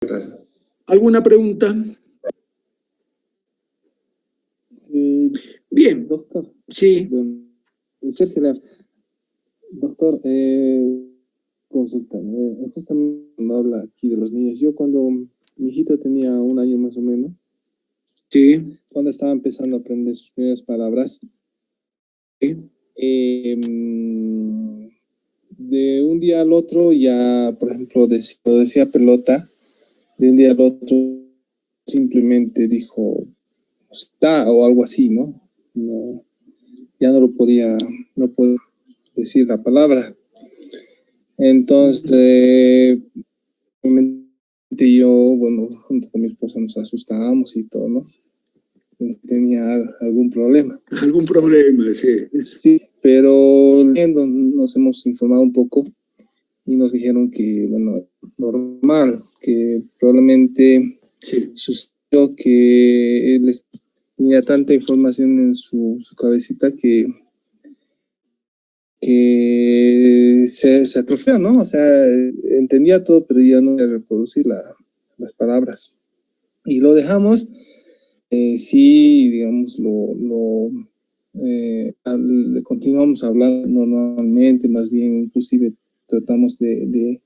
Gracias. ¿Alguna pregunta? Bien. Doctor. Sí. Bueno, doctor, consulta. Justamente cuando habla aquí de los niños, yo cuando mi hijito tenía 1 año más o menos, Sí. cuando estaba empezando a aprender sus primeras palabras, Sí. De un día al otro ya, por ejemplo, decía pelota, de un día al otro simplemente dijo está o algo así, ¿no? No, ya no podía decir la palabra. Entonces, yo, bueno, junto con mi esposa nos asustábamos y todo, ¿no? Tenía algún problema. Algún problema, sí. Sí, pero nos hemos informado un poco y nos dijeron que, bueno, normal, que probablemente sucedió que él tenía tanta información en su cabecita que se atrofió, ¿no? O sea, entendía todo, pero ya no podía reproducir las palabras. Y lo dejamos, sí, digamos, le continuamos hablando normalmente, más bien, inclusive tratamos de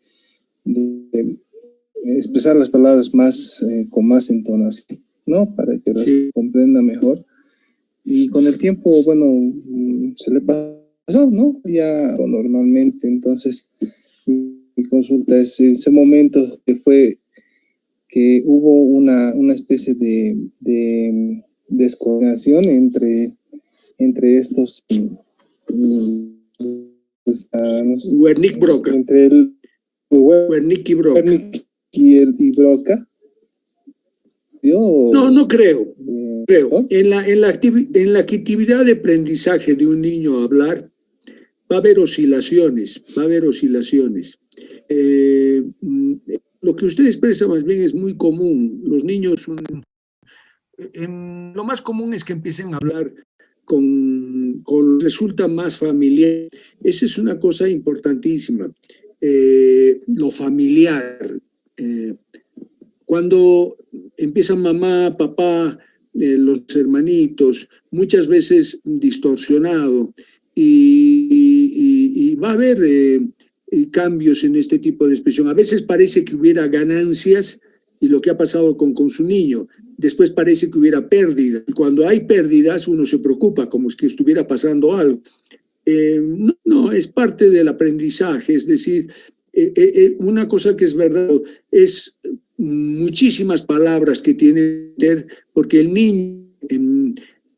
expresar las palabras más con más entonación, ¿no? Para que las comprenda mejor. Y con el tiempo, bueno, se le pasó, ¿no? Ya normalmente. Entonces, mi consulta es ese momento que hubo una especie de descoordinación entre estos Wernicke Broca. Entre el Wernicke y Broca. Y Broca. No creo. En la actividad de aprendizaje de un niño a hablar va a haber oscilaciones. Lo que usted expresa más bien es muy común. Los niños, lo más común es que empiecen a hablar con resulta más familiar. Esa es una cosa importantísima. Lo familiar. Cuando empiezan mamá, papá, los hermanitos, muchas veces distorsionado, y va a haber cambios en este tipo de expresión. A veces parece que hubiera ganancias, y lo que ha pasado con su niño, después parece que hubiera pérdidas, y cuando hay pérdidas uno se preocupa como si estuviera pasando algo. No, es parte del aprendizaje, es decir, una cosa que es verdad es muchísimas palabras que tiene que tener, porque el niño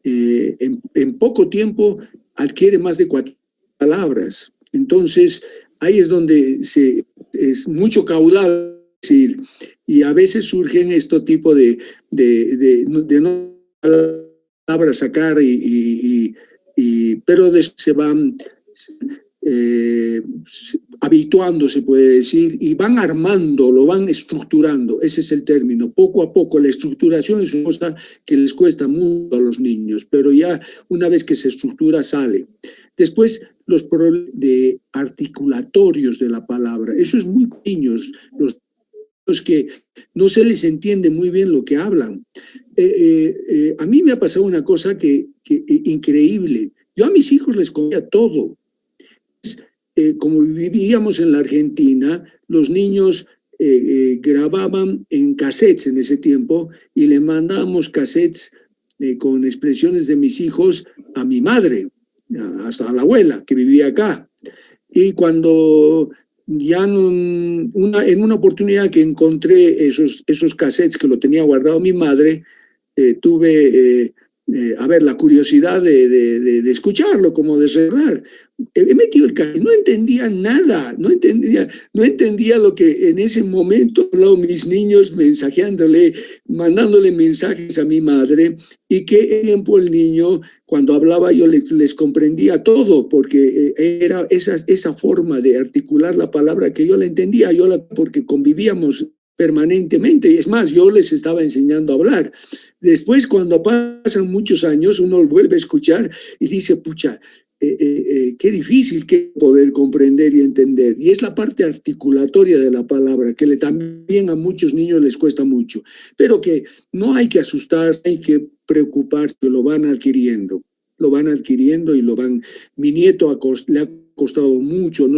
en poco tiempo adquiere más de 4 palabras. Entonces, ahí es donde es mucho caudal, decir, y a veces surgen este tipo de no palabras sacar, pero se van habituando, se puede decir, y van armando, lo van estructurando. Ese es el término. Poco a poco, la estructuración es una cosa que les cuesta mucho a los niños, pero ya una vez que se estructura, sale. Después, los problemas de articulatorios de la palabra. Eso es muy niños, los que no se les entiende muy bien lo que hablan. A mí me ha pasado una cosa que increíble. Yo a mis hijos les comía todo. Como vivíamos en la Argentina, los niños grababan en cassettes en ese tiempo y le mandábamos cassettes con expresiones de mis hijos a mi madre, hasta a la abuela que vivía acá. Y cuando ya en una oportunidad que encontré esos cassettes que lo tenía guardado mi madre, tuve la curiosidad de escucharlo, como de cerrar. He metido el cassette, no entendía nada, no entendía lo que en ese momento hablaban mis niños, mandándole mensajes a mi madre, y qué tiempo el niño, cuando hablaba yo les comprendía todo, porque era esa forma de articular la palabra que yo la entendía, porque convivíamos permanentemente, y es más, yo les estaba enseñando a hablar. Después, cuando pasan muchos años, uno vuelve a escuchar y dice, pucha, qué difícil que poder comprender y entender. Y es la parte articulatoria de la palabra, que también a muchos niños les cuesta mucho. Pero que no hay que asustarse, hay que preocuparse, que lo van adquiriendo. Lo van adquiriendo y lo van... Mi nieto le ha costado mucho,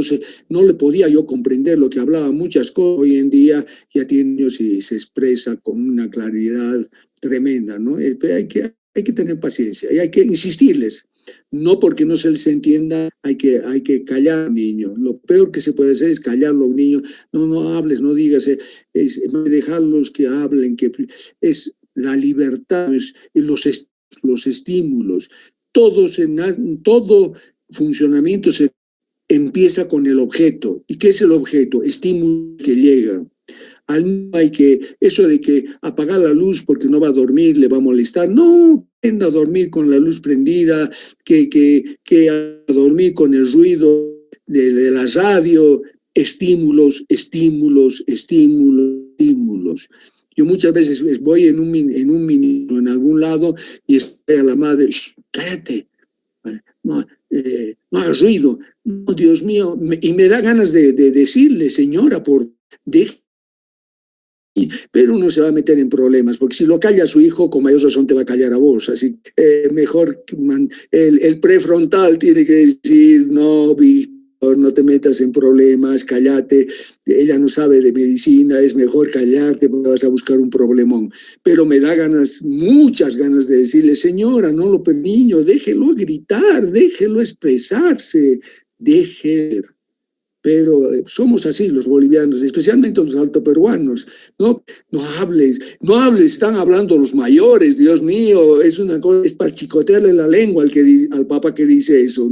no le podía yo comprender lo que hablaba, muchas cosas. Hoy en día ya tiene niños y se expresa con una claridad tremenda, ¿no? Pero hay que tener paciencia y hay que insistirles. No porque no se les entienda, hay que callar a un niño. Lo peor que se puede hacer es callarlo a un niño. No hables, no digas, dejarlos que hablen, que es la libertad, los estímulos. Todo funcionamiento se empieza con el objeto. ¿Y qué es el objeto? Estímulos que llegan. Eso de que apagar la luz porque no va a dormir, le va a molestar, no, aprenda a dormir con la luz prendida, que a dormir con el ruido de la radio, estímulos. Yo muchas veces voy en un minuto en algún lado y estoy a la madre, cállate, no hagas ruido, no, Dios mío, y me da ganas de decirle, señora, pero uno se va a meter en problemas, porque si lo calla a su hijo, con mayor razón te va a callar a vos. Así mejor el prefrontal tiene que decir, no, Víctor, no te metas en problemas, cállate, ella no sabe de medicina, es mejor callarte porque vas a buscar un problemón. Pero me da muchas ganas de decirle, señora, no lo niño, déjelo gritar, déjelo expresarse, déjelo. Pero somos así los bolivianos, especialmente los altoperuanos. No hables, están hablando los mayores, Dios mío, es para chicotearle la lengua al papa que dice eso.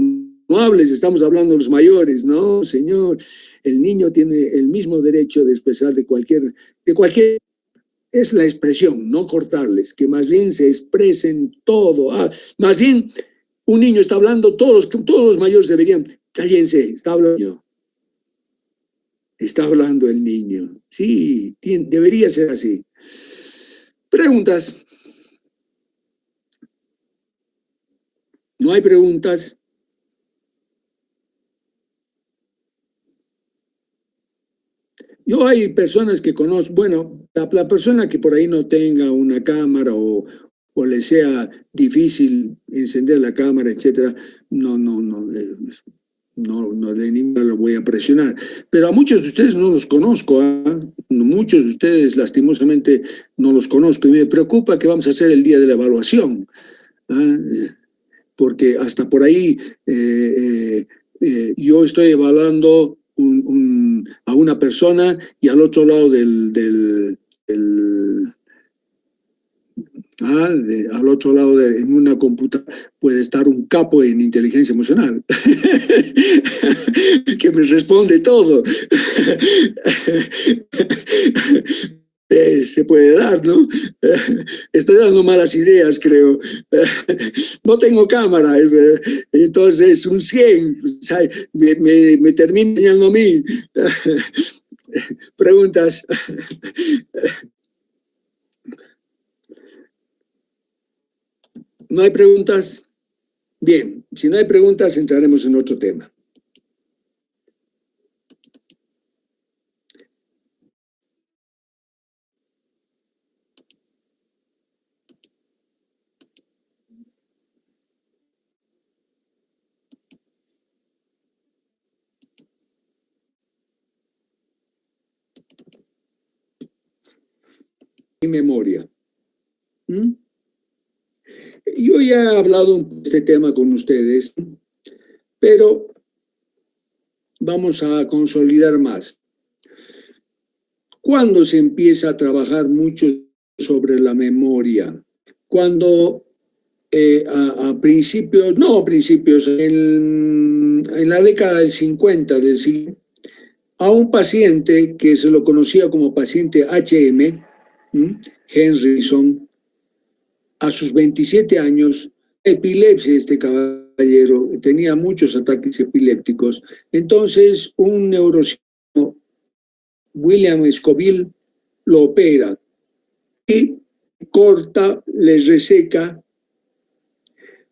No hables, estamos hablando los mayores. No, señor, el niño tiene el mismo derecho de expresar de cualquier, es la expresión, no cortarles, que más bien se expresen todo. Más bien, un niño está hablando, todos los mayores deberían, cállense, está hablando. Está hablando el niño. Sí, debería ser así. Preguntas. ¿No hay preguntas? Yo hay personas que conozco, bueno, la persona que por ahí no tenga una cámara o le sea difícil encender la cámara, etcétera, no de ninguna lo voy a presionar. Pero a muchos de ustedes no los conozco, muchos de ustedes lastimosamente no los conozco y me preocupa que vamos a hacer el día de la evaluación, porque hasta por ahí yo estoy evaluando a una persona y al otro lado al otro lado en una computadora puede estar un capo en inteligencia emocional que me responde todo. Se puede dar, ¿no? Estoy dando malas ideas, creo. No tengo cámara, entonces un 100, me termina enseñando a mí. Preguntas. ¿No hay preguntas? Bien, si no hay preguntas, entraremos en otro tema. Mi memoria. Yo ya he hablado de este tema con ustedes, pero vamos a consolidar más. ¿Cuándo se empieza a trabajar mucho sobre la memoria? Cuando en la década del 50 del siglo, a un paciente que se lo conocía como paciente HM, Henriksen, a sus 27 años, epilepsia este caballero, tenía muchos ataques epilépticos. Entonces, un neurocirujano, William Scoville, lo opera y corta, le reseca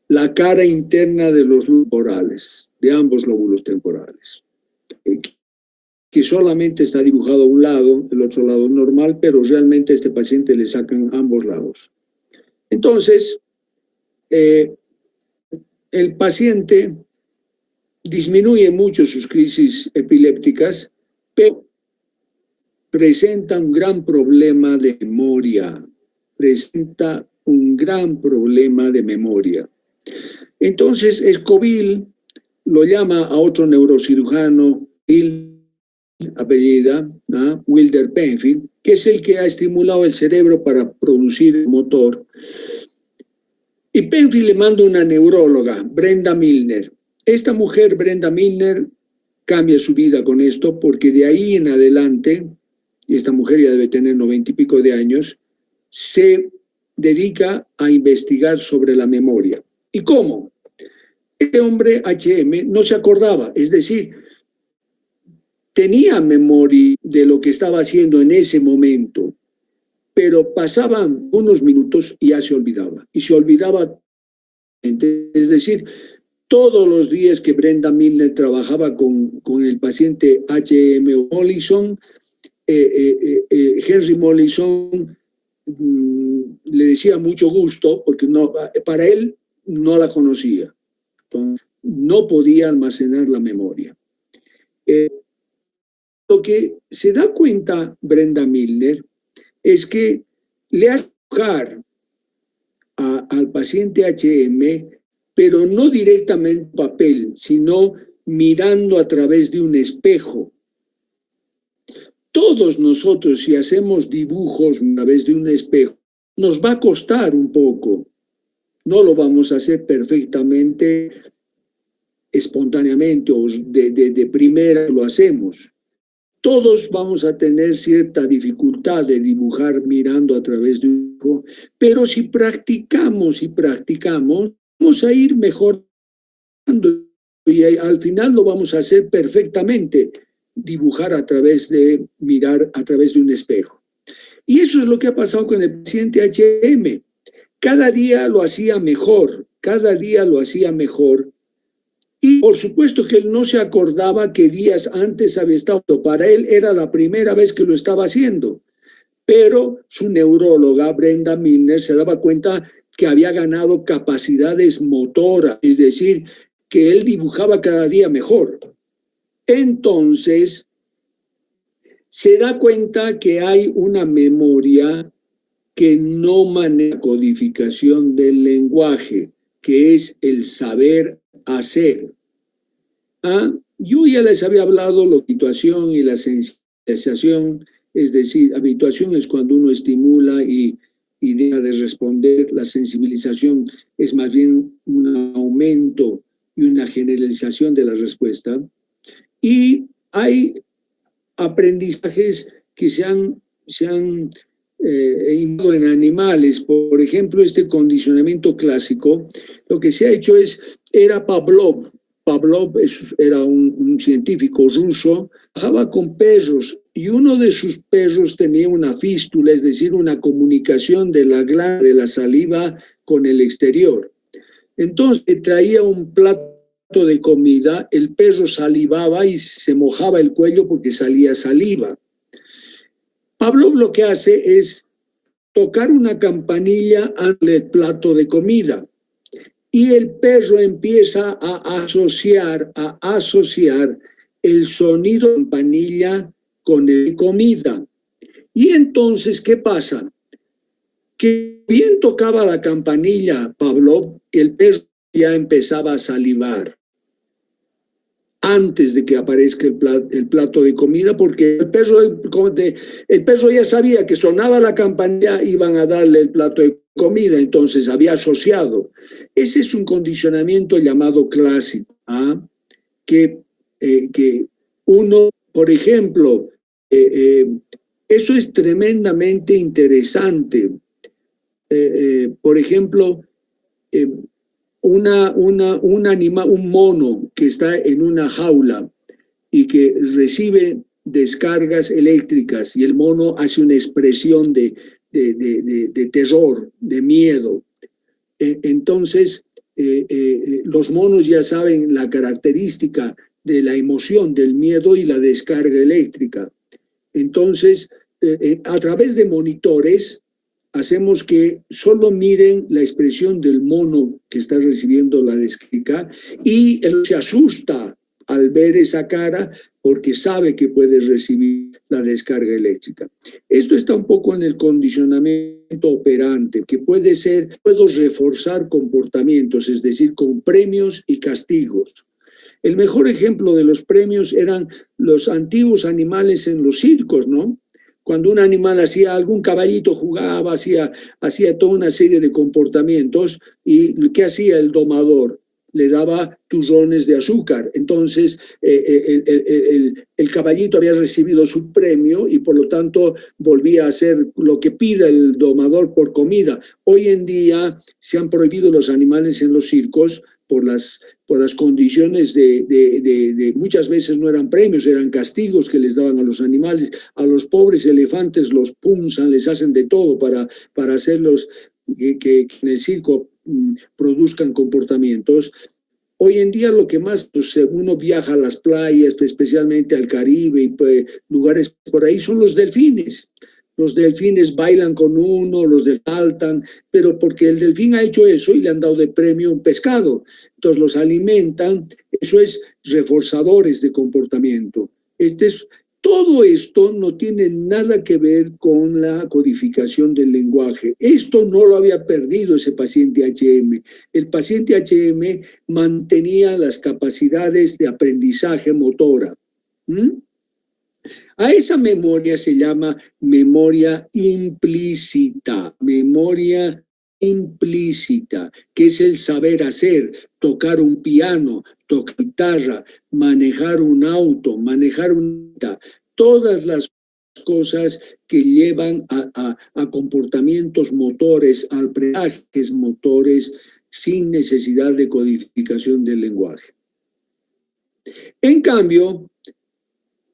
la cara interna de los lóbulos temporales, de ambos lóbulos temporales, que solamente está dibujado a un lado, el otro lado normal, pero realmente a este paciente le sacan ambos lados. Entonces, el paciente disminuye mucho sus crisis epilépticas, pero presenta un gran problema de memoria. Presenta un gran problema de memoria. Entonces, Scoville lo llama a otro neurocirujano, apellida, Wilder Penfield, que es el que ha estimulado el cerebro para producir motor. Y Penfield le manda una neuróloga, Brenda Milner. Esta mujer, Brenda Milner, cambia su vida con esto, porque de ahí en adelante, y esta mujer ya debe tener 90 y pico de años, se dedica a investigar sobre la memoria. ¿Y cómo? Este hombre, HM, no se acordaba, es decir, tenía memoria de lo que estaba haciendo en ese momento, pero pasaban unos minutos y ya se olvidaba. Y se olvidaba, es decir, todos los días que Brenda Milner trabajaba con el paciente HM Mollison, Henry Mollison le decía mucho gusto, porque no, para él no la conocía. Entonces, no podía almacenar la memoria. Lo que se da cuenta Brenda Milner es que le hace dibujar al paciente HM, pero no directamente en papel, sino mirando a través de un espejo. Todos nosotros, si hacemos dibujos a través de un espejo, nos va a costar un poco. No lo vamos a hacer perfectamente, espontáneamente o de primera lo hacemos. Todos vamos a tener cierta dificultad de dibujar mirando a través de un espejo, pero si practicamos y practicamos, vamos a ir mejorando y al final lo vamos a hacer perfectamente, dibujar a través de mirar a través de un espejo. Y eso es lo que ha pasado con el paciente HM. Cada día lo hacía mejor, cada día lo hacía mejor. Y por supuesto que él no se acordaba que días antes había estado. Para él era la primera vez que lo estaba haciendo. Pero su neuróloga, Brenda Milner, se daba cuenta que había ganado capacidades motoras, es decir, que él dibujaba cada día mejor. Entonces, se da cuenta que hay una memoria que no maneja codificación del lenguaje, que es el saber hacer. Yo ya les había hablado la habituación y la sensibilización, es decir, habituación es cuando uno estimula y deja de responder, la sensibilización es más bien un aumento y una generalización de la respuesta. Y hay aprendizajes que se han en animales. Por ejemplo, este condicionamiento clásico, lo que se ha hecho era Pavlov. Pavlov era un científico ruso, trabajaba con perros y uno de sus perros tenía una fístula, es decir, una comunicación de la glándula de la saliva con el exterior. Entonces traía un plato de comida, el perro salivaba y se mojaba el cuello porque salía saliva. Pavlov lo que hace es tocar una campanilla al plato de comida y el perro empieza a asociar el sonido de la campanilla con el comida. Y entonces, ¿qué pasa? Que bien tocaba la campanilla Pavlov, el perro ya empezaba a salivar antes de que aparezca el plato de comida, porque el perro ya sabía que sonaba la campanilla, iban a darle el plato de comida, entonces había asociado. Ese es un condicionamiento llamado clásico, que uno, por ejemplo, eso es tremendamente interesante. Por ejemplo, un mono que está en una jaula y que recibe descargas eléctricas y el mono hace una expresión de terror, de miedo. Entonces, los monos ya saben la característica de la emoción, del miedo y la descarga eléctrica. Entonces, a través de monitores, hacemos que solo miren la expresión del mono que está recibiendo la descarga y él se asusta al ver esa cara porque sabe que puede recibir la descarga eléctrica. Esto está un poco en el condicionamiento operante, que puede ser, puedo reforzar comportamientos, es decir, con premios y castigos. El mejor ejemplo de los premios eran los antiguos animales en los circos, ¿no? Cuando un animal hacía algún caballito jugaba, hacía toda una serie de comportamientos, y ¿qué hacía el domador? Le daba turrones de azúcar. Entonces, el caballito había recibido su premio y por lo tanto volvía a hacer lo que pida el domador por comida. Hoy en día se han prohibido los animales en los circos por las condiciones de muchas veces no eran premios, eran castigos que les daban a los animales. A los pobres elefantes los punzan, les hacen de todo para hacerlos que en el circo produzcan comportamientos. Hoy en día lo que más, pues, uno viaja a las playas, especialmente al Caribe y pues, lugares por ahí, son los delfines. Los delfines bailan con uno, los saltan, pero porque el delfín ha hecho eso y le han dado de premio un pescado. Entonces los alimentan, eso es reforzadores de comportamiento. Todo esto no tiene nada que ver con la codificación del lenguaje. Esto no lo había perdido ese paciente HM. El paciente HM mantenía las capacidades de aprendizaje motora. A esa memoria se llama memoria implícita, que es el saber hacer, tocar un piano, tocar guitarra, manejar un auto, todas las cosas que llevan a comportamientos motores, a aprendizajes motores sin necesidad de codificación del lenguaje. En cambio,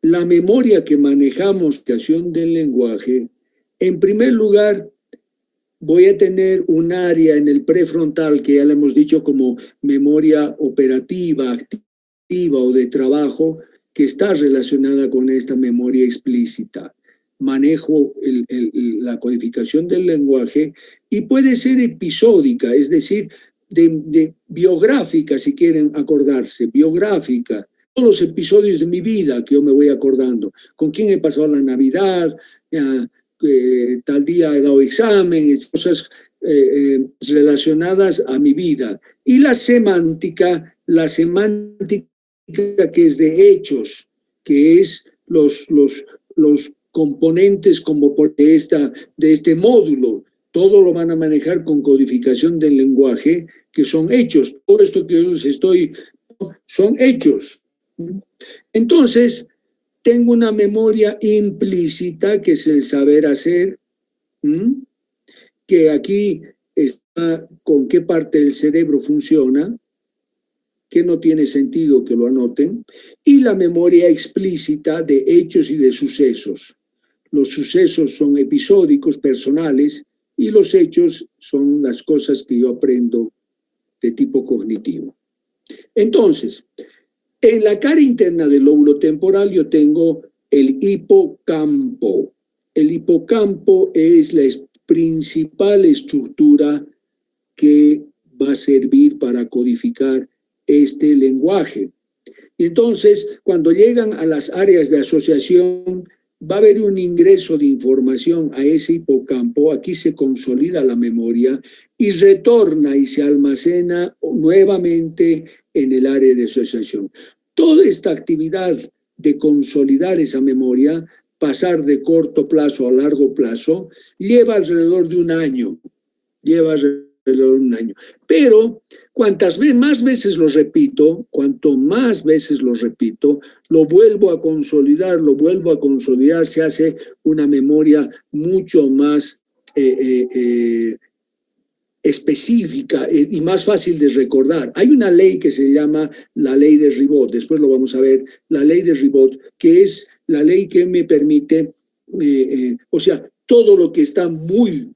la memoria que manejamos, creación del lenguaje, en primer lugar, voy a tener un área en el prefrontal que ya le hemos dicho como memoria operativa, activa o de trabajo, que está relacionada con esta memoria explícita. Manejo la codificación del lenguaje y puede ser episódica, es decir, de biográfica, si quieren acordarse, biográfica. Todos los episodios de mi vida que yo me voy acordando, con quién he pasado la Navidad, tal día he dado examen, cosas relacionadas a mi vida. Y la semántica que es de hechos, que es los componentes como de este módulo, todo lo van a manejar con codificación del lenguaje, que son hechos. Todo esto que yo les son hechos. Entonces, tengo una memoria implícita, que es el saber hacer, que aquí está con qué parte del cerebro funciona, que no tiene sentido que lo anoten, y la memoria explícita de hechos y de sucesos. Los sucesos son episódicos, personales, y los hechos son las cosas que yo aprendo de tipo cognitivo. Entonces, en la cara interna del lóbulo temporal yo tengo el hipocampo. El hipocampo es la principal estructura que va a servir para codificar este lenguaje. Y entonces, cuando llegan a las áreas de asociación, va a haber un ingreso de información a ese hipocampo. Aquí se consolida la memoria y retorna y se almacena nuevamente en el área de asociación. Toda esta actividad de consolidar esa memoria, pasar de corto plazo a largo plazo, lleva alrededor de un año. Pero cuanto más veces lo repito, lo vuelvo a consolidar, se hace una memoria mucho más específica y más fácil de recordar. Hay una ley que se llama la ley de Ribot, después lo vamos a ver, la ley de Ribot, que es la ley que me permite, todo lo que está muy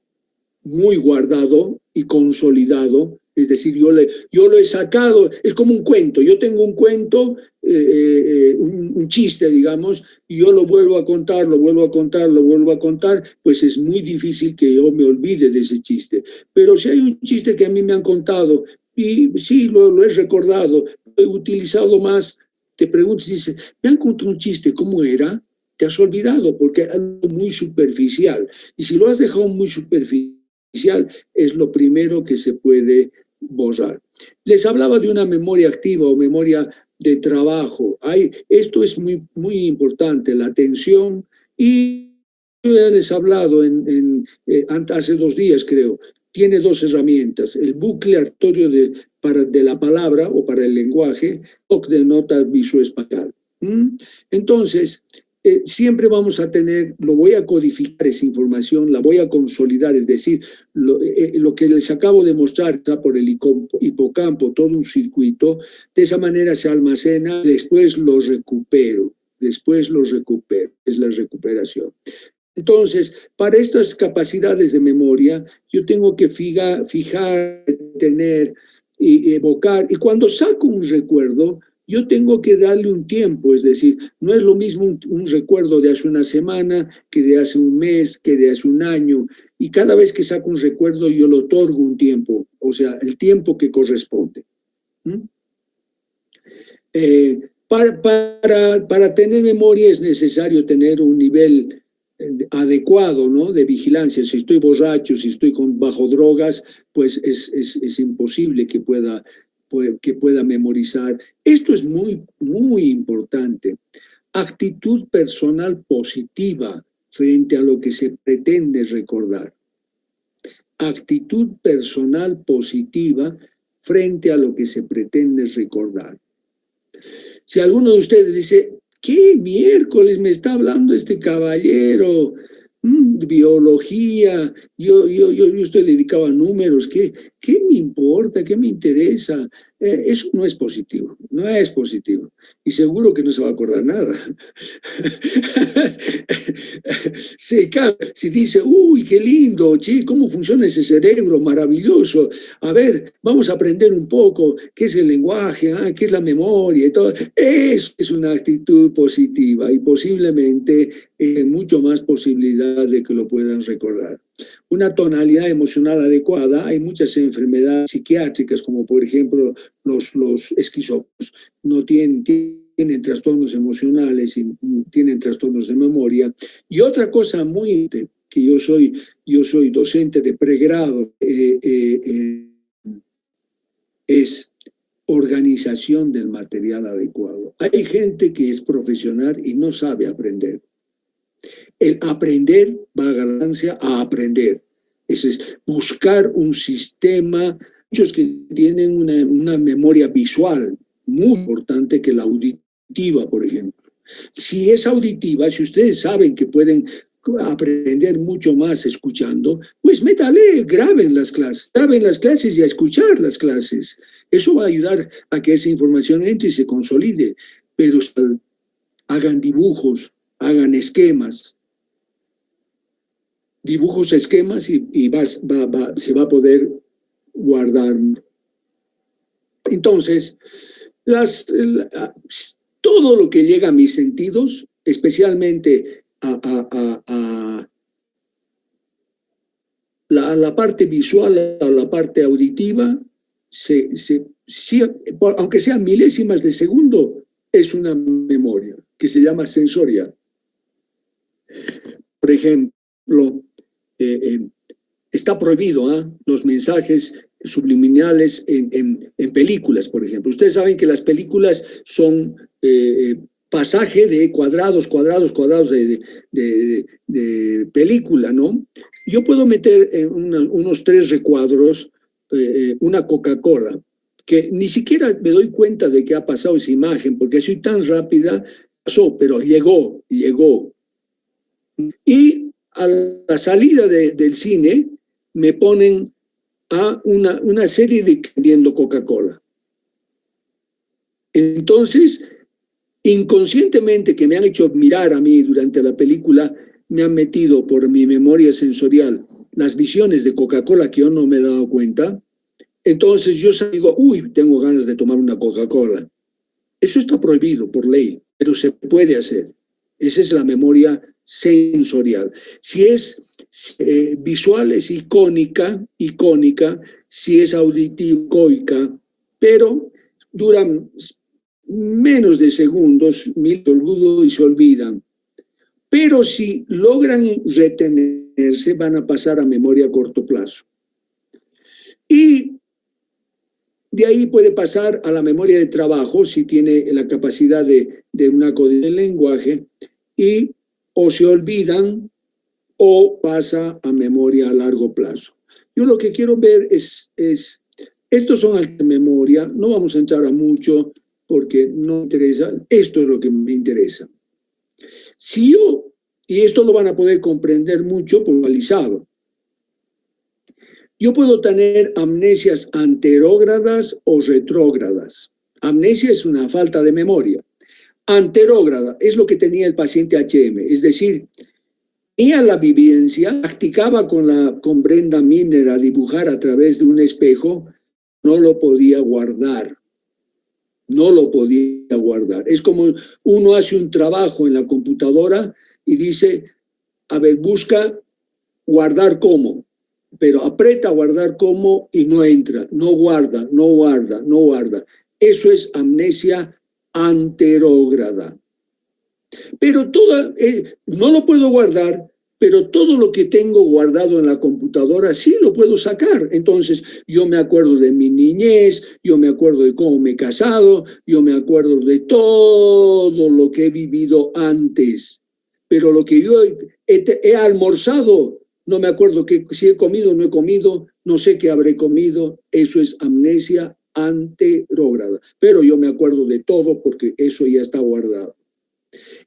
guardado y consolidado, Es decir, yo lo he sacado, es como un cuento. Yo tengo un cuento, un chiste, digamos, y yo lo vuelvo a contar, lo vuelvo a contar, lo vuelvo a contar, pues es muy difícil que yo me olvide de ese chiste. Pero si hay un chiste que a mí me han contado, y sí, lo he recordado, lo he utilizado más, te preguntas y dices, me han contado un chiste, ¿cómo era? Te has olvidado porque es algo muy superficial. Y si lo has dejado muy superficial, es lo primero que se puede borrar. Les hablaba de una memoria activa o memoria de trabajo. Esto es muy, muy importante, la atención. Y yo ya les he hablado hace 2 días, creo. Tiene 2 herramientas, el bucle aleatorio de la palabra o para el lenguaje, o de nota visoespacial. Entonces, siempre vamos a tener, lo voy a codificar esa información, la voy a consolidar, es decir, lo que les acabo de mostrar está por el hipocampo, todo un circuito, de esa manera se almacena, después lo recupero, es la recuperación. Entonces, para estas capacidades de memoria, yo tengo que fijar, tener y evocar, y cuando saco un recuerdo, yo tengo que darle un tiempo, es decir, no es lo mismo un recuerdo de hace una semana que de hace un mes, que de hace un año, y cada vez que saco un recuerdo yo le otorgo un tiempo, o sea, el tiempo que corresponde. Para tener memoria es necesario tener un nivel adecuado, ¿no?, de vigilancia. Si estoy borracho, si estoy bajo drogas, pues es imposible que pueda memorizar. Esto es muy, muy importante. Actitud personal positiva frente a lo que se pretende recordar. Actitud personal positiva frente a lo que se pretende recordar. Si alguno de ustedes dice, ¿qué miércoles me está hablando este caballero? Biología, yo estoy dedicado a números, ¿qué me importa? ¿Qué me interesa? Eso no es positivo, no es positivo. Y seguro que no se va a acordar nada. Si dice, uy, qué lindo, che, ¿cómo funciona ese cerebro maravilloso? A ver, vamos a aprender un poco qué es el lenguaje, qué es la memoria y todo. Eso es una actitud positiva y posiblemente mucho más posibilidad de que lo puedan recordar. Una tonalidad emocional adecuada, hay muchas enfermedades psiquiátricas, como por ejemplo los esquizofrénicos, no tienen trastornos emocionales y tienen trastornos de memoria. Y otra cosa muy importante, que yo soy docente de pregrado, es organización del material adecuado. Hay gente que es profesional y no sabe aprender. El aprender va a ganancia a aprender. Eso es buscar un sistema. Muchos que tienen una memoria visual muy importante que la auditiva, por ejemplo. Si es auditiva, si ustedes saben que pueden aprender mucho más escuchando, pues métale, graben las clases y a escuchar las clases. Eso va a ayudar a que esa información entre y se consolide. Pero hagan dibujos, hagan esquemas. Dibujos, esquemas y se va a poder guardar. Entonces, todo lo que llega a mis sentidos, especialmente a la parte visual, a la parte auditiva, aunque sean milésimas de segundo, es una memoria que se llama sensorial. Por ejemplo, está prohibido los mensajes subliminales en películas, por ejemplo. Ustedes saben que las películas son pasaje de cuadrados de película, ¿no? Yo puedo meter en unos 3 recuadros una Coca-Cola, que ni siquiera me doy cuenta de que ha pasado esa imagen, porque soy tan rápida, pasó, pero llegó. Y a la salida del cine me ponen a una serie de vendiendo Coca-Cola. Entonces, inconscientemente, que me han hecho mirar a mí durante la película, me han metido por mi memoria sensorial las visiones de Coca-Cola que yo no me he dado cuenta, Entonces yo digo, uy, tengo ganas de tomar una Coca-Cola. Eso está prohibido por ley, pero se puede hacer. Esa es la memoria sensorial. Si es visual, es icónica, si es auditiva, coica, pero duran menos de segundos, y se olvidan. Pero si logran retenerse, van a pasar a memoria a corto plazo. Y de ahí puede pasar a la memoria de trabajo, si tiene la capacidad de una codificación del lenguaje, y o se olvidan o pasa a memoria a largo plazo. Yo lo que quiero ver es estos son de memoria, no vamos a entrar a mucho porque no me interesa, esto es lo que me interesa. Si yo, y esto lo van a poder comprender mucho puntualizado, yo puedo tener amnesias anterógradas o retrógradas. Amnesia es una falta de memoria. Anterógrada es lo que tenía el paciente HM, es decir, tenía la vivencia, practicaba con Brenda Minner a dibujar a través de un espejo, no lo podía guardar. No lo podía guardar. Es como uno hace un trabajo en la computadora y dice, a ver, busca guardar como, pero aprieta guardar como y no entra, no guarda. Eso es amnesia anterógrada. Pero no lo puedo guardar, pero todo lo que tengo guardado en la computadora sí lo puedo sacar. Entonces, yo me acuerdo de mi niñez, yo me acuerdo de cómo me he casado, yo me acuerdo de todo lo que he vivido antes. Pero lo que yo he almorzado, no me acuerdo si he comido o no he comido, no sé qué habré comido, eso es amnesia anterógrada. Pero yo me acuerdo de todo porque eso ya está guardado.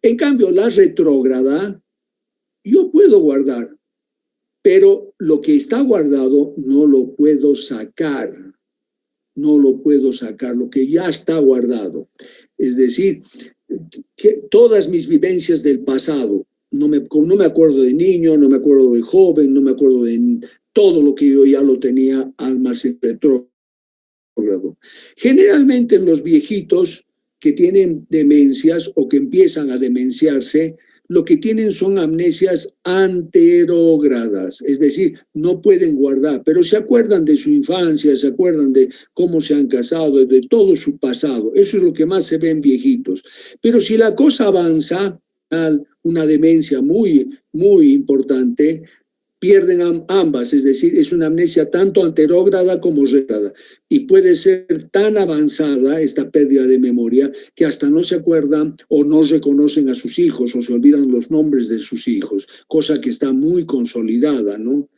En cambio, la retrógrada, yo puedo guardar, pero lo que está guardado no lo puedo sacar. No lo puedo sacar, lo que ya está guardado. Es decir, que todas mis vivencias del pasado, no me acuerdo de niño, no me acuerdo de joven, no me acuerdo de todo lo que yo ya lo tenía almacenado retrógrado. Generalmente en los viejitos que tienen demencias o que empiezan a demenciarse, lo que tienen son amnesias anterógradas, es decir, no pueden guardar, pero se acuerdan de su infancia, se acuerdan de cómo se han casado, de todo su pasado. Eso es lo que más se ve en viejitos. Pero si la cosa avanza, una demencia muy, muy importante, pierden ambas, es decir, es una amnesia tanto anterógrada como retrógrada, y puede ser tan avanzada esta pérdida de memoria que hasta no se acuerdan o no reconocen a sus hijos o se olvidan los nombres de sus hijos, cosa que está muy consolidada, ¿no?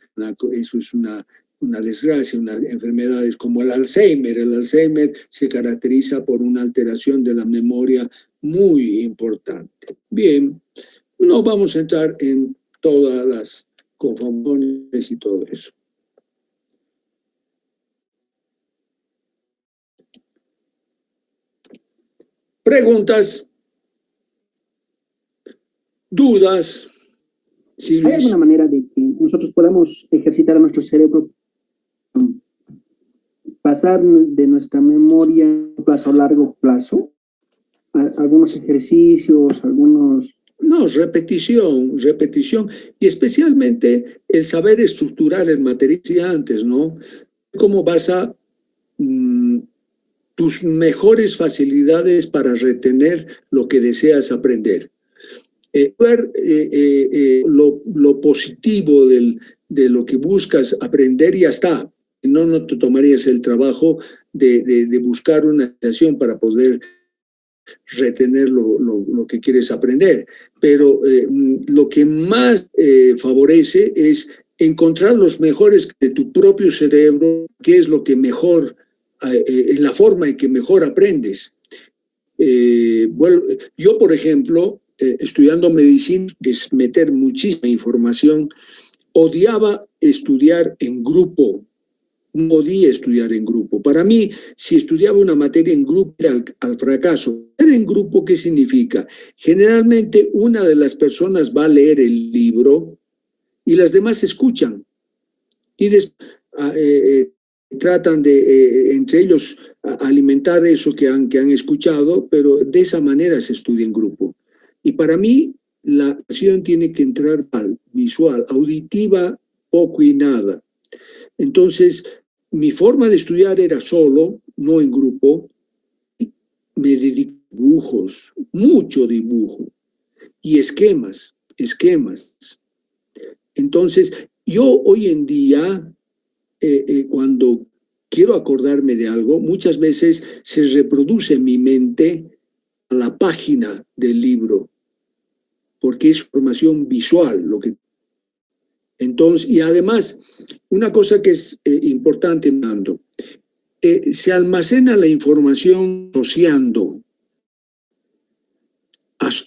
Eso es una desgracia, una enfermedad como el Alzheimer. El Alzheimer se caracteriza por una alteración de la memoria muy importante. Bien, no vamos a entrar en todas las conformaciones y todo eso. Preguntas, dudas. ¿Hay alguna manera de que nosotros podamos ejercitar a nuestro cerebro, pasar de nuestra memoria a plazo a largo plazo? ¿Algunos ejercicios, algunos...? No, repetición, y especialmente el saber estructurar el material antes, ¿no? ¿Cómo vas a tus mejores facilidades para retener lo que deseas aprender? Ver lo positivo de lo que buscas aprender y ya está. No te tomarías el trabajo de buscar una acción para poder retener lo que quieres aprender. Pero lo que más favorece es encontrar los mejores de tu propio cerebro, qué es lo que mejor, la forma en que mejor aprendes. Bueno, yo, por ejemplo, estudiando medicina, es meter muchísima información, odiaba estudiar en grupo. No podía estudiar en grupo. Para mí, si estudiaba una materia en grupo, era al fracaso. ¿En grupo qué significa? Generalmente una de las personas va a leer el libro y las demás escuchan. Y después tratan de, entre ellos, alimentar eso que han escuchado, pero de esa manera se estudia en grupo. Y para mí, la acción tiene que entrar visual, auditiva, poco y nada. Entonces, mi forma de estudiar era solo, no en grupo. Me dedico a dibujos, mucho dibujo, y esquemas. Entonces, yo hoy en día, cuando quiero acordarme de algo, muchas veces se reproduce en mi mente a la página del libro, porque es formación visual lo que... Entonces, y además, una cosa que es importante, Nando, se almacena la información asociando.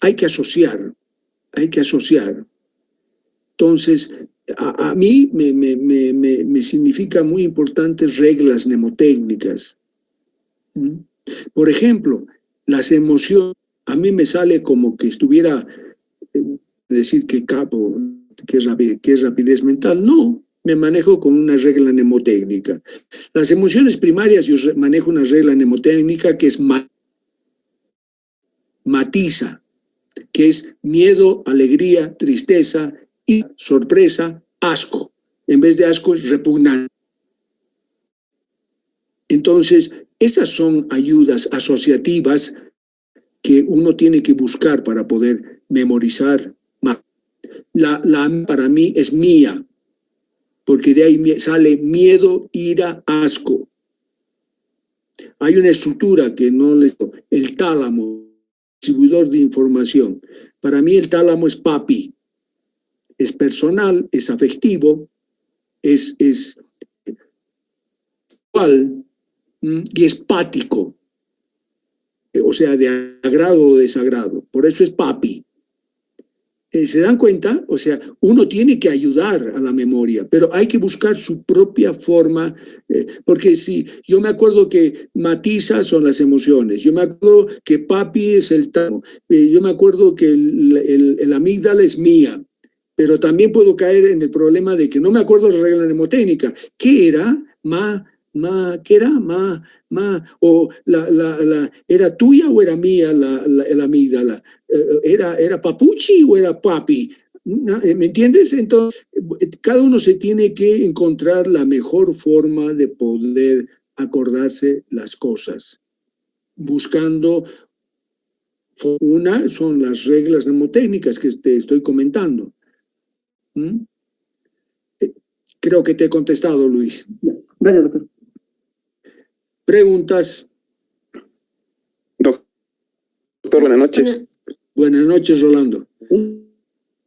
Hay que asociar. Entonces, a mí me significa muy importantes reglas mnemotécnicas. Por ejemplo, las emociones, a mí me sale como que estuviera, decir que es rapidez mental. No, me manejo con una regla mnemotécnica. Las emociones primarias, yo manejo una regla mnemotécnica que es matiza, que es miedo, alegría, tristeza, y sorpresa, asco. En vez de asco es repugnante. Entonces, esas son ayudas asociativas que uno tiene que buscar para poder memorizar. La para mí es mía, porque de ahí sale miedo, ira, asco. Hay una estructura que no les... El tálamo, distribuidor de información. Para mí el tálamo es papi. Es personal, es afectivo, es igual y es pático, o sea, de agrado o desagrado. Por eso es papi. ¿Se dan cuenta? O sea, uno tiene que ayudar a la memoria, pero hay que buscar su propia forma, porque si yo me acuerdo que matiza son las emociones, yo me acuerdo que papi es el tálamo, yo me acuerdo que el amígdala es mía, pero también puedo caer en el problema de que no me acuerdo la regla mnemotécnica. ¿Qué era? ¿Qué era? O ¿era tuya o era mía la amígdala? ¿Era papuchi o era papi? ¿Me entiendes? Entonces, cada uno se tiene que encontrar la mejor forma de poder acordarse las cosas, buscando... Una son las reglas mnemotécnicas que te estoy comentando. Creo que te he contestado, Luis. Gracias, doctor. ¿Preguntas? Doctor, buenas noches. Buenas noches, Rolando.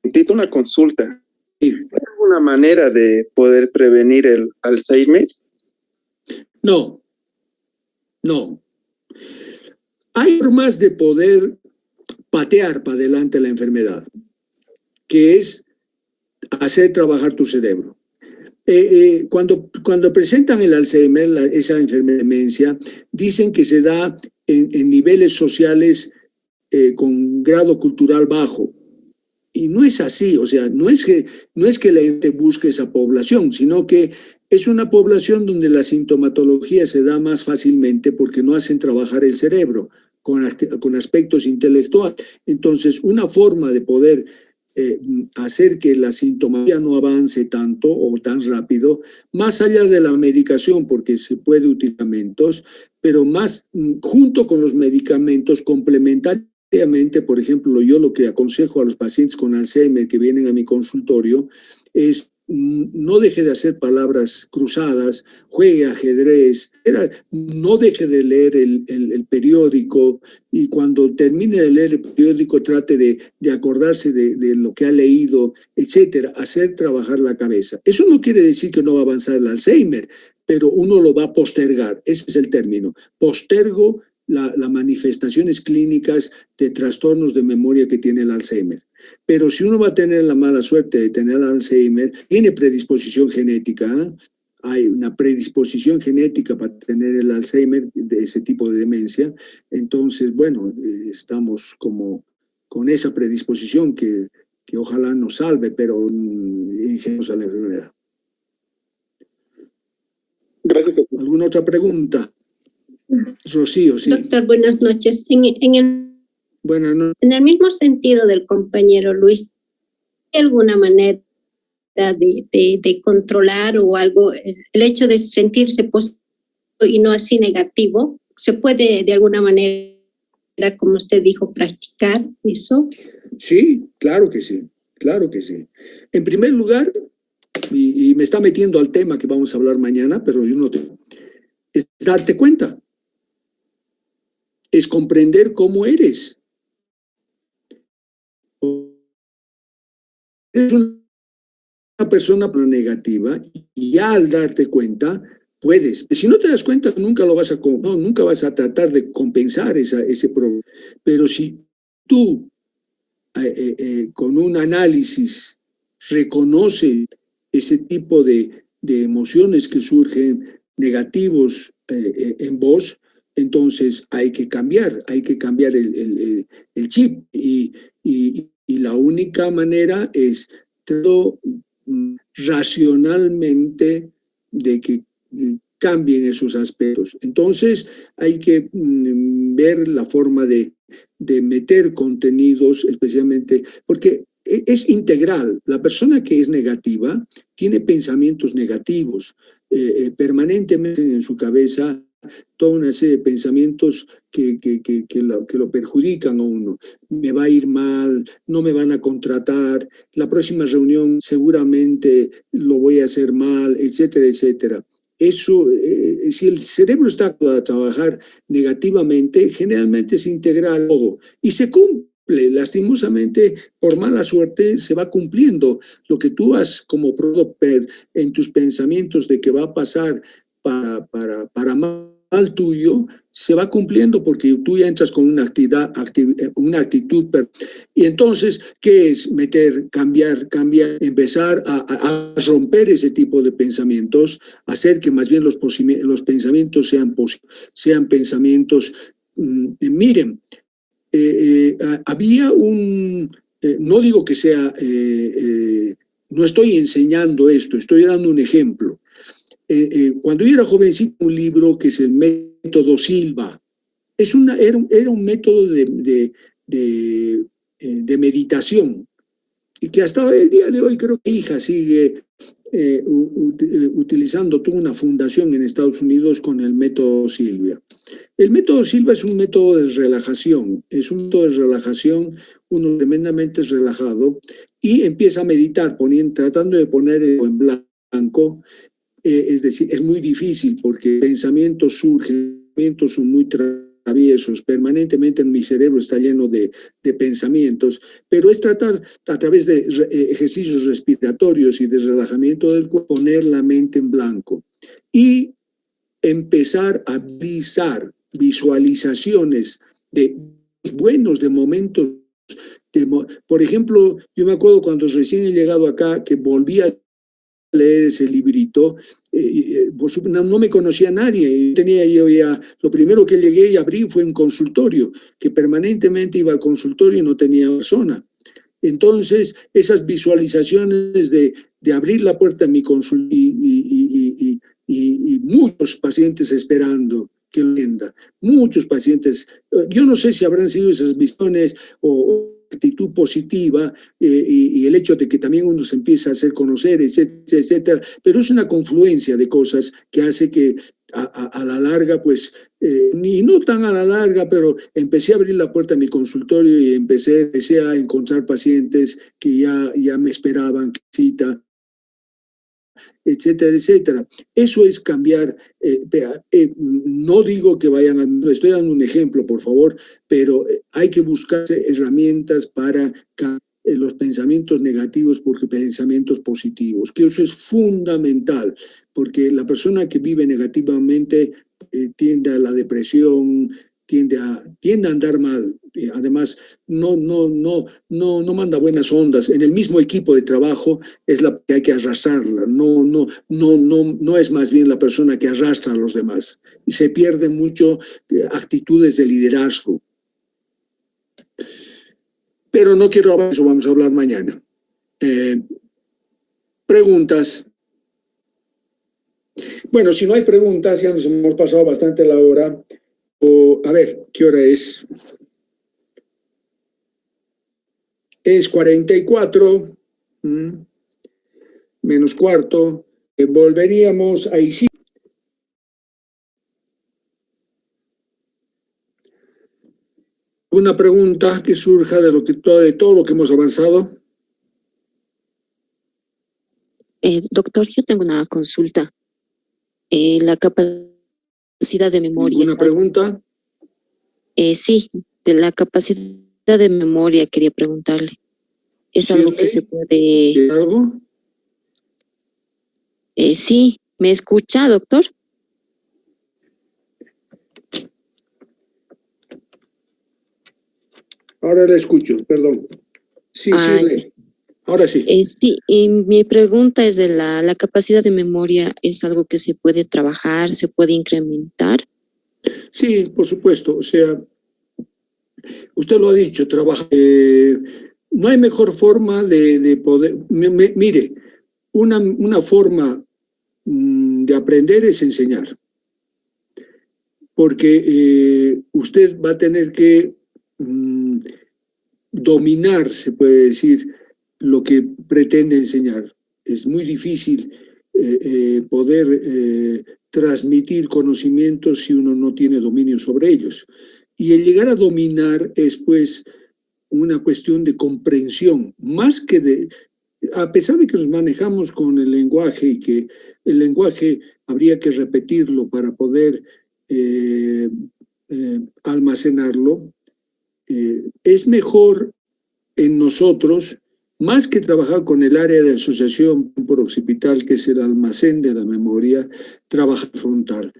Necesito una consulta. Sí. ¿Hay alguna manera de poder prevenir el Alzheimer? No. Hay formas de poder patear para adelante la enfermedad, que es hacer trabajar tu cerebro. Cuando presentan el Alzheimer, esa enfermedad de demencia, dicen que se da en niveles sociales con grado cultural bajo. Y no es así, o sea, no es que la gente busque esa población, sino que es una población donde la sintomatología se da más fácilmente porque no hacen trabajar el cerebro con aspectos intelectuales. Entonces, una forma de poder hacer que la sintomatología no avance tanto o tan rápido, más allá de la medicación, porque se puede utilizar medicamentos, pero más junto con los medicamentos complementariamente, por ejemplo, yo lo que aconsejo a los pacientes con Alzheimer que vienen a mi consultorio es no deje de hacer palabras cruzadas, juegue ajedrez, no deje de leer el periódico y cuando termine de leer el periódico trate de acordarse de lo que ha leído, etcétera, hacer trabajar la cabeza. Eso no quiere decir que no va a avanzar el Alzheimer, pero uno lo va a postergar, ese es el término, postergo las manifestaciones clínicas de trastornos de memoria que tiene el Alzheimer. Pero si uno va a tener la mala suerte de tener Alzheimer, tiene predisposición genética, ¿eh? Hay una predisposición genética para tener el Alzheimer, de ese tipo de demencia, entonces, bueno, estamos como con esa predisposición que ojalá nos salve, pero ingenuos a la enfermedad. Gracias. ¿Alguna otra pregunta? Rocío, sí. Doctor, buenas noches. Buenas noches. En el mismo sentido del compañero Luis, ¿hay alguna manera de controlar o algo, el hecho de sentirse positivo y no así negativo? ¿Se puede de alguna manera, como usted dijo, practicar eso? Sí, claro que sí, claro que sí. En primer lugar, y me está metiendo al tema que vamos a hablar mañana, pero yo no te... es darte cuenta, es comprender cómo eres. Eres una persona negativa y ya al darte cuenta puedes. Si no te das cuenta, nunca vas a tratar de compensar ese problema. Pero si tú con un análisis reconoces ese tipo de emociones que surgen negativos en vos, entonces hay que cambiar el chip y la única manera es todo racionalmente de que cambien esos aspectos. Entonces hay que ver la forma de meter contenidos, especialmente porque es integral. La persona que es negativa tiene pensamientos negativos permanentemente en su cabeza, toda una serie de pensamientos que lo perjudican a uno. Me va a ir mal, no me van a contratar, la próxima reunión seguramente lo voy a hacer mal, etcétera, etcétera. Eso, si el cerebro está a trabajar negativamente, generalmente es integral todo y se cumple. Lastimosamente, por mala suerte, se va cumpliendo lo que tú has como productor en tus pensamientos de que va a pasar para mal tuyo, se va cumpliendo porque tú ya entras con una actitud. Y entonces, ¿qué es cambiar, empezar a romper ese tipo de pensamientos, hacer que más bien los pensamientos sean pensamientos, miren, había no digo que sea, no estoy enseñando esto, estoy dando un ejemplo. Cuando yo era jovencito, un libro que es el método Silva. Era un método de meditación y que hasta el día de hoy creo que mi hija sigue utilizando toda una fundación en Estados Unidos con el método Silva. El método Silva es un método de relajación, uno tremendamente relajado y empieza a meditar tratando de poner en blanco. Es decir, es muy difícil porque pensamientos surgen, pensamientos son muy traviesos, permanentemente en mi cerebro está lleno de pensamientos, pero es tratar a través de ejercicios respiratorios y de relajamiento del cuerpo, poner la mente en blanco y empezar a visualizaciones de momentos. Por ejemplo, yo me acuerdo cuando recién he llegado acá, que volví a leer ese librito, no me conocía nadie, lo primero que llegué y abrí fue un consultorio, que permanentemente iba al consultorio y no tenía persona. Entonces, esas visualizaciones de abrir la puerta a mi consultorio y muchos pacientes esperando que lo entienda, muchos pacientes, yo no sé si habrán sido esas visiones o actitud positiva y el hecho de que también uno se empieza a hacer conocer, etcétera, etcétera, pero es una confluencia de cosas que hace que a la larga, pues, ni no tan a la larga, pero empecé a abrir la puerta a mi consultorio y empecé a encontrar pacientes que ya me esperaban cita, etcétera, etcétera. Eso es cambiar. No digo que estoy dando un ejemplo, por favor, pero hay que buscar herramientas para cambiar los pensamientos negativos por pensamientos positivos, que eso es fundamental, porque la persona que vive negativamente tiende a la depresión, tiende a andar mal. Además, no manda buenas ondas. En el mismo equipo de trabajo es la que hay que arrastrarla. No es más bien la persona que arrastra a los demás. Y se pierden mucho actitudes de liderazgo. Pero no quiero hablar de eso, vamos a hablar mañana. Preguntas. Bueno, Bueno, si no hay preguntas, ya nos hemos pasado bastante la hora. A ver, ¿qué hora es? Es 44, menos cuarto. Volveríamos ahí sí. ¿Una pregunta que surja de todo lo que hemos avanzado? Doctor, yo tengo una consulta. La capacidad de memoria. ¿Una pregunta? Sí, de la capacidad de memoria quería preguntarle. ¿Es algo que se puede...? ¿Algo? Sí, ¿me escucha, doctor? Ahora le escucho, perdón. Sí, sí, ahora sí. Sí, y mi pregunta es de la capacidad de memoria, ¿es algo que se puede trabajar, se puede incrementar? Sí, por supuesto. O sea, usted lo ha dicho, trabaja. No hay mejor forma de poder... Mire, una forma de aprender es enseñar. Porque usted va a tener que dominar, se puede decir, lo que pretende enseñar. Es muy difícil poder transmitir conocimientos si uno no tiene dominio sobre ellos. Y el llegar a dominar es, pues, una cuestión de comprensión, más que de... A pesar de que nos manejamos con el lenguaje y que el lenguaje habría que repetirlo para poder almacenarlo, es mejor en nosotros, más que trabajar con el área de asociación por-occipital, que es el almacén de la memoria, trabajar frontal.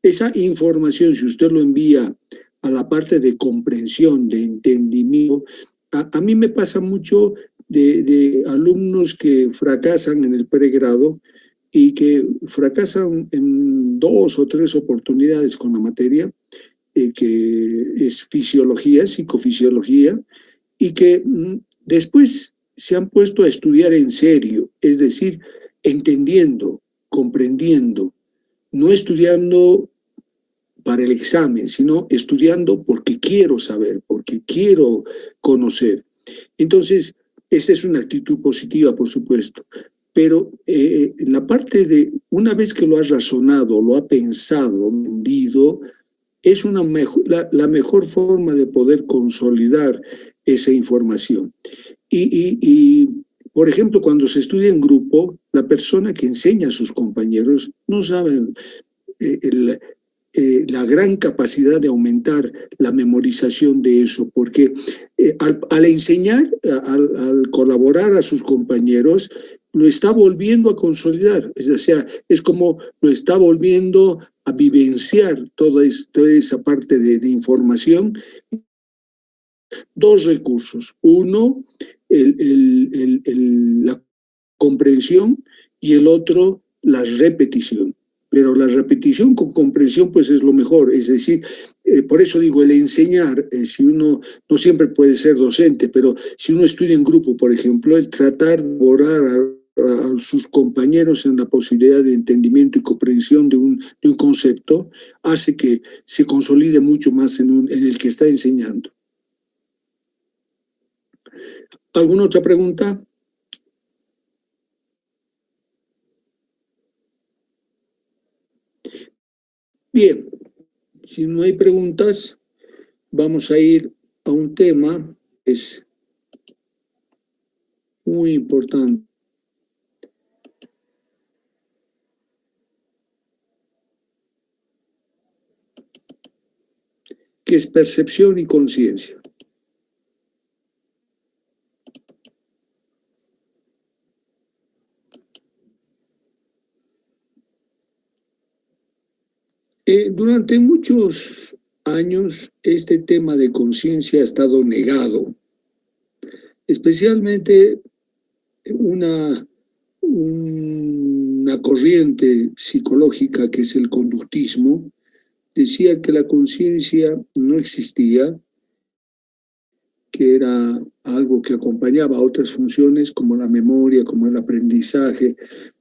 Esa información, si usted lo envía a la parte de comprensión, de entendimiento, a mí me pasa mucho de alumnos que fracasan en el pregrado y que fracasan en 2 o 3 oportunidades con la materia, que es fisiología, psicofisiología, y que después se han puesto a estudiar en serio, es decir, entendiendo, comprendiendo, no estudiando para el examen, sino estudiando porque quiero saber, porque quiero conocer. Entonces, esa es una actitud positiva, por supuesto. Pero la parte de, una vez que lo has razonado, lo has pensado, entendido, es la mejor forma de poder consolidar esa información. Y, por ejemplo, cuando se estudia en grupo, la persona que enseña a sus compañeros no sabe la gran capacidad de aumentar la memorización de eso, porque al enseñar, al colaborar a sus compañeros, lo está volviendo a consolidar, o sea, es como lo está volviendo a vivenciar toda esa parte de información. 2 recursos. Uno, la comprensión, y el otro, la repetición. Pero la repetición con comprensión pues es lo mejor, es decir, por eso digo, el enseñar, si uno no siempre puede ser docente, pero si uno estudia en grupo, por ejemplo, el tratar de orar a sus compañeros en la posibilidad de entendimiento y comprensión de un concepto, hace que se consolide mucho más en el que está enseñando. ¿Alguna otra pregunta? Bien, si no hay preguntas, vamos a ir a un tema que es muy importante. Que es percepción y conciencia. Durante muchos años este tema de conciencia ha estado negado, especialmente una corriente psicológica que es el conductismo, decía que la conciencia no existía, que era algo que acompañaba a otras funciones como la memoria, como el aprendizaje,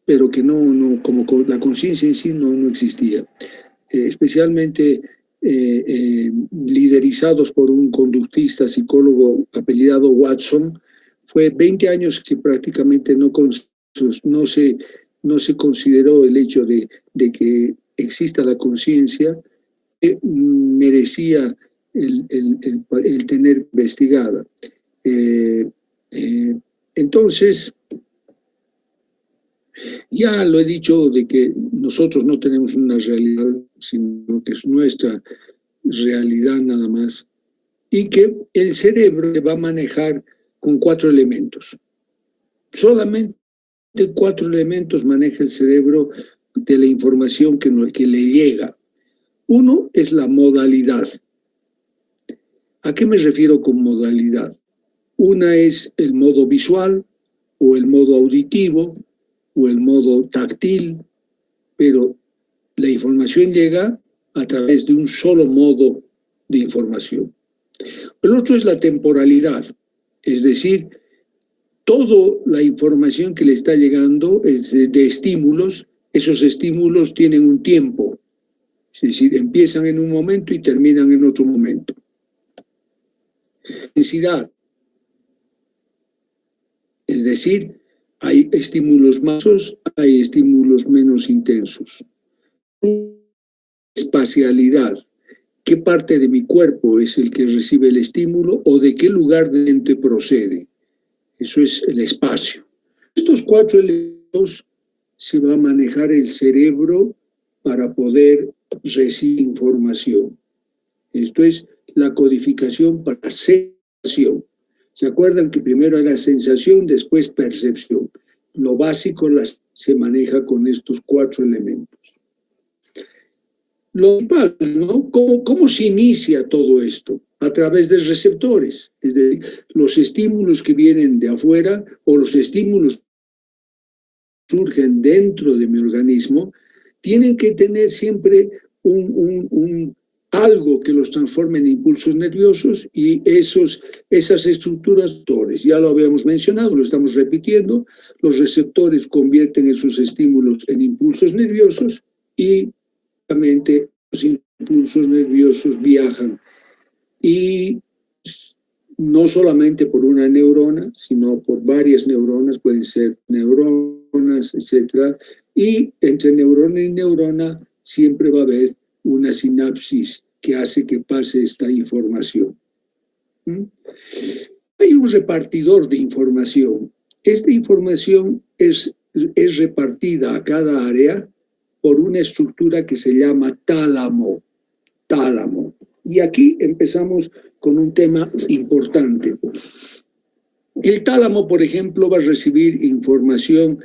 pero que como la conciencia en sí no existía. Especialmente liderizados por un conductista psicólogo apellidado Watson, fue 20 años que prácticamente no se consideró el hecho de que exista la conciencia que merecía el tener investigada. Entonces, ya lo he dicho de que nosotros no tenemos una realidad, sino que es nuestra realidad nada más, y que el cerebro se va a manejar con 4 elementos. Solamente 4 elementos maneja el cerebro de la información que le llega. Uno es la modalidad. ¿A qué me refiero con modalidad? Una es el modo visual, o el modo auditivo, o el modo táctil, pero la información llega a través de un solo modo de información. El otro es la temporalidad, es decir, toda la información que le está llegando es de estímulos. Esos estímulos tienen un tiempo, es decir, empiezan en un momento y terminan en otro momento. Intensidad, es decir, hay estímulos más, hay estímulos menos intensos. Espacialidad, ¿qué parte de mi cuerpo es el que recibe el estímulo o de qué lugar de mente procede? Eso es el espacio. Estos 4 elementos se va a manejar el cerebro para poder recibir información. Esto es la codificación para sensación. ¿Se acuerdan que primero era sensación, después percepción? Lo básico se maneja con estos 4 elementos. Lo principal, ¿no? ¿Cómo se inicia todo esto? A través de receptores, es decir, los estímulos que vienen de afuera o los estímulos que surgen dentro de mi organismo tienen que tener siempre algo que los transforme en impulsos nerviosos, y esas estructuras, ya lo habíamos mencionado, lo estamos repitiendo, los receptores convierten esos estímulos en impulsos nerviosos y obviamente los impulsos nerviosos viajan, y no solamente por una neurona, sino por varias neuronas, pueden ser neuronas, etc. Y entre neurona y neurona siempre va a haber una sinapsis que hace que pase esta información. Hay un repartidor de información. Esta información es repartida a cada área por una estructura que se llama tálamo. Y aquí empezamos con un tema importante. El tálamo, por ejemplo, va a recibir información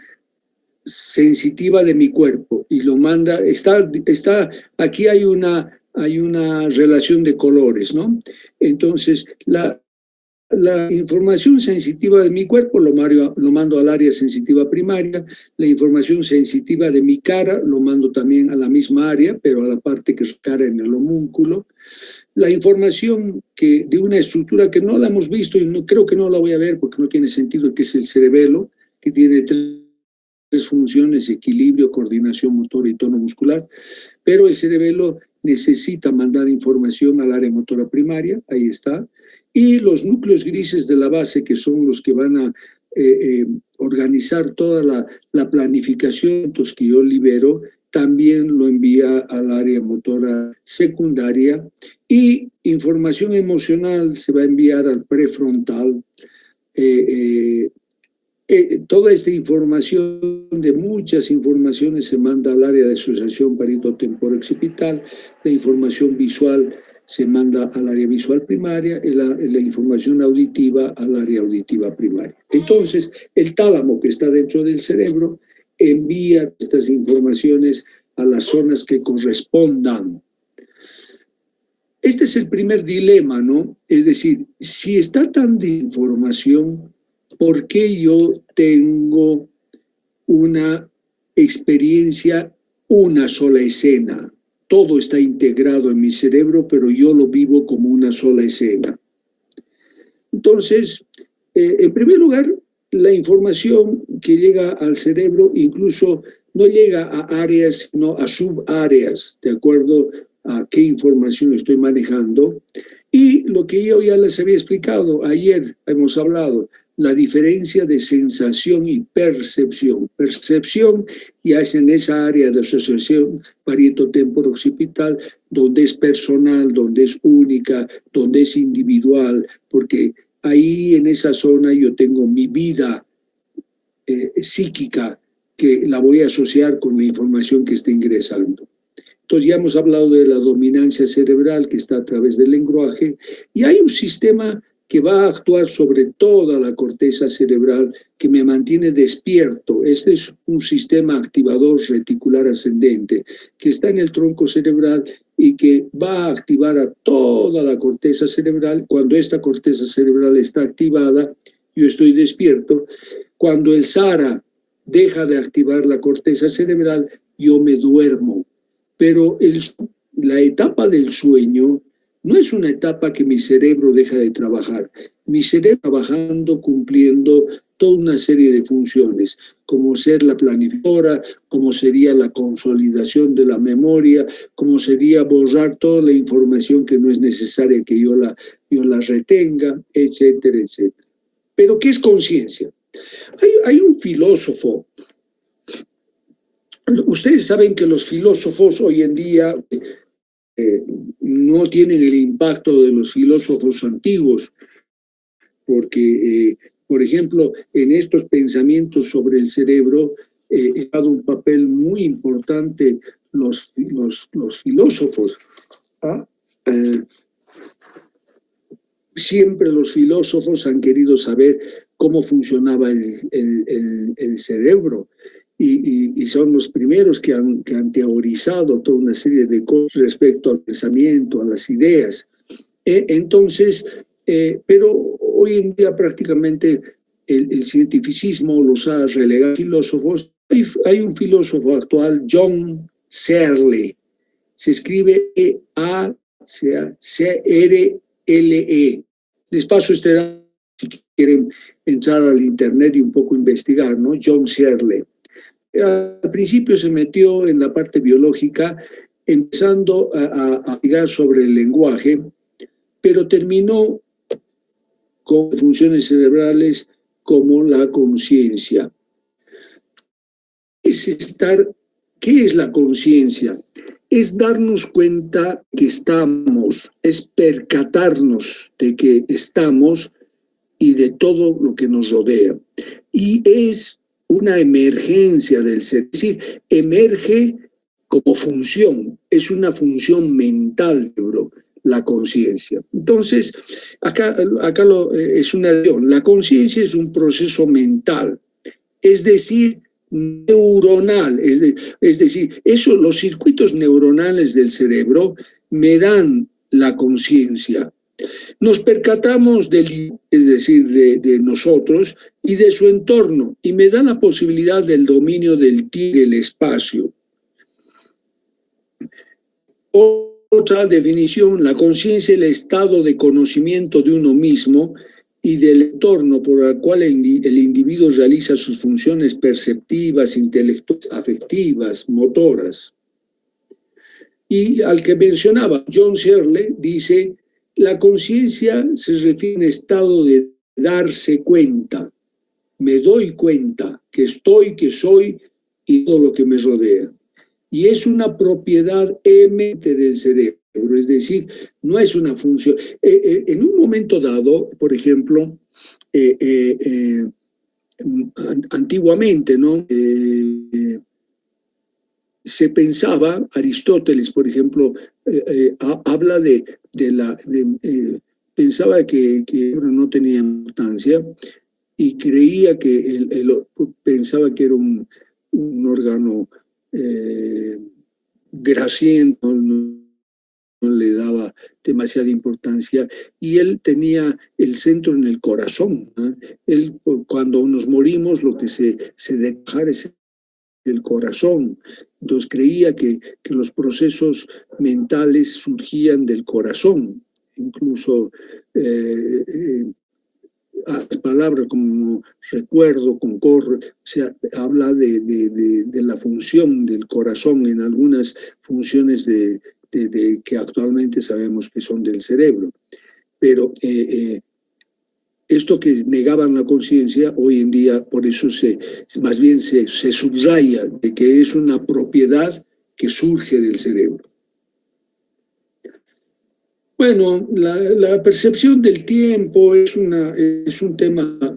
sensitiva de mi cuerpo y lo manda, aquí hay una relación de colores, ¿no? Entonces, la información sensitiva de mi cuerpo lo mando al área sensitiva primaria, la información sensitiva de mi cara lo mando también a la misma área, pero a la parte que es cara en el homúnculo. La información de una estructura que no la hemos visto y creo que no la voy a ver porque no tiene sentido, que es el cerebelo, que tiene 3 funciones: equilibrio, coordinación motora y tono muscular, pero el cerebelo necesita mandar información al área motora primaria, ahí está, y los núcleos grises de la base, que son los que van a organizar toda la planificación que yo libero, también lo envía al área motora secundaria, y información emocional se va a enviar al prefrontal. Toda esta información, de muchas informaciones, se manda al área de asociación parieto-temporo-occipital. La información visual se manda al área visual primaria y la información auditiva al área auditiva primaria. Entonces, el tálamo, que está dentro del cerebro, envía estas informaciones a las zonas que correspondan. Este es el primer dilema, ¿no? Es decir, si está tan de información, ¿por qué yo tengo una experiencia, una sola escena? Todo está integrado en mi cerebro, pero yo lo vivo como una sola escena. Entonces, en primer lugar, la información que llega al cerebro incluso no llega a áreas, sino a subáreas, de acuerdo a qué información estoy manejando. Y lo que yo ya les había explicado, ayer hemos hablado, la diferencia de sensación y percepción. Percepción ya es en esa área de asociación parietotemporo-occipital, donde es personal, donde es única, donde es individual, porque ahí en esa zona yo tengo mi vida psíquica, que la voy a asociar con la información que está ingresando. Entonces ya hemos hablado de la dominancia cerebral que está a través del lenguaje, y hay un sistema que va a actuar sobre toda la corteza cerebral, que me mantiene despierto. Este es un sistema activador reticular ascendente, que está en el tronco cerebral y que va a activar a toda la corteza cerebral. Cuando esta corteza cerebral está activada, yo estoy despierto. Cuando el SARA deja de activar la corteza cerebral, yo me duermo. Pero la etapa del sueño no es una etapa que mi cerebro deja de trabajar. Mi cerebro trabajando, cumpliendo toda una serie de funciones, como ser la planificadora, como sería la consolidación de la memoria, como sería borrar toda la información que no es necesaria que yo la retenga, etcétera, etcétera. Pero ¿qué es conciencia? Hay un filósofo. Ustedes saben que los filósofos hoy en día no tienen el impacto de los filósofos antiguos, porque, por ejemplo, en estos pensamientos sobre el cerebro han dado un papel muy importante los filósofos. Siempre los filósofos han querido saber cómo funcionaba el cerebro. Y son los primeros que han teorizado toda una serie de cosas respecto al pensamiento, a las ideas. Entonces, pero hoy en día prácticamente el cientificismo los ha relegado a filósofos. Hay un filósofo actual, John Searle, se escribe E-A-C-R-L-E. Les paso este dato si quieren entrar al internet y un poco investigar, ¿no? John Searle. Al principio se metió en la parte biológica, empezando a investigar sobre el lenguaje, pero terminó con funciones cerebrales como la conciencia. ¿Qué es la conciencia? Es darnos cuenta que estamos, es percatarnos de que estamos y de todo lo que nos rodea. Y es una emergencia del ser, es decir, emerge como función, es una función mental, la conciencia. Entonces, acá es una lección. La conciencia es un proceso mental, es decir, neuronal, es decir, los circuitos neuronales del cerebro me dan la conciencia. Nos percatamos es decir, de nosotros y de su entorno, y me da la posibilidad del dominio del tiempo y del espacio. Otra definición, la conciencia es el estado de conocimiento de uno mismo y del entorno por el cual el individuo realiza sus funciones perceptivas, intelectuales, afectivas, motoras. Y al que mencionaba, John Searle dice: la conciencia se refiere a un estado de darse cuenta. Me doy cuenta que estoy, que soy y todo lo que me rodea. Y es una propiedad emergente del cerebro, es decir, no es una función. En un momento dado, por ejemplo, antiguamente, ¿no? Se pensaba, Aristóteles, por ejemplo, habla pensaba que no tenía importancia y creía que pensaba que era un órgano grasiento, no le daba demasiada importancia, y él tenía el centro en el corazón, ¿no? Cuando nos morimos, lo que se deja es el corazón. Entonces creía que los procesos mentales surgían del corazón. Incluso palabras como recuerdo, concorre, o sea, habla de la función del corazón en algunas funciones que actualmente sabemos que son del cerebro. Pero esto que negaban la conciencia, hoy en día, por eso más bien se subraya de que es una propiedad que surge del cerebro. Bueno, la percepción del tiempo es un tema,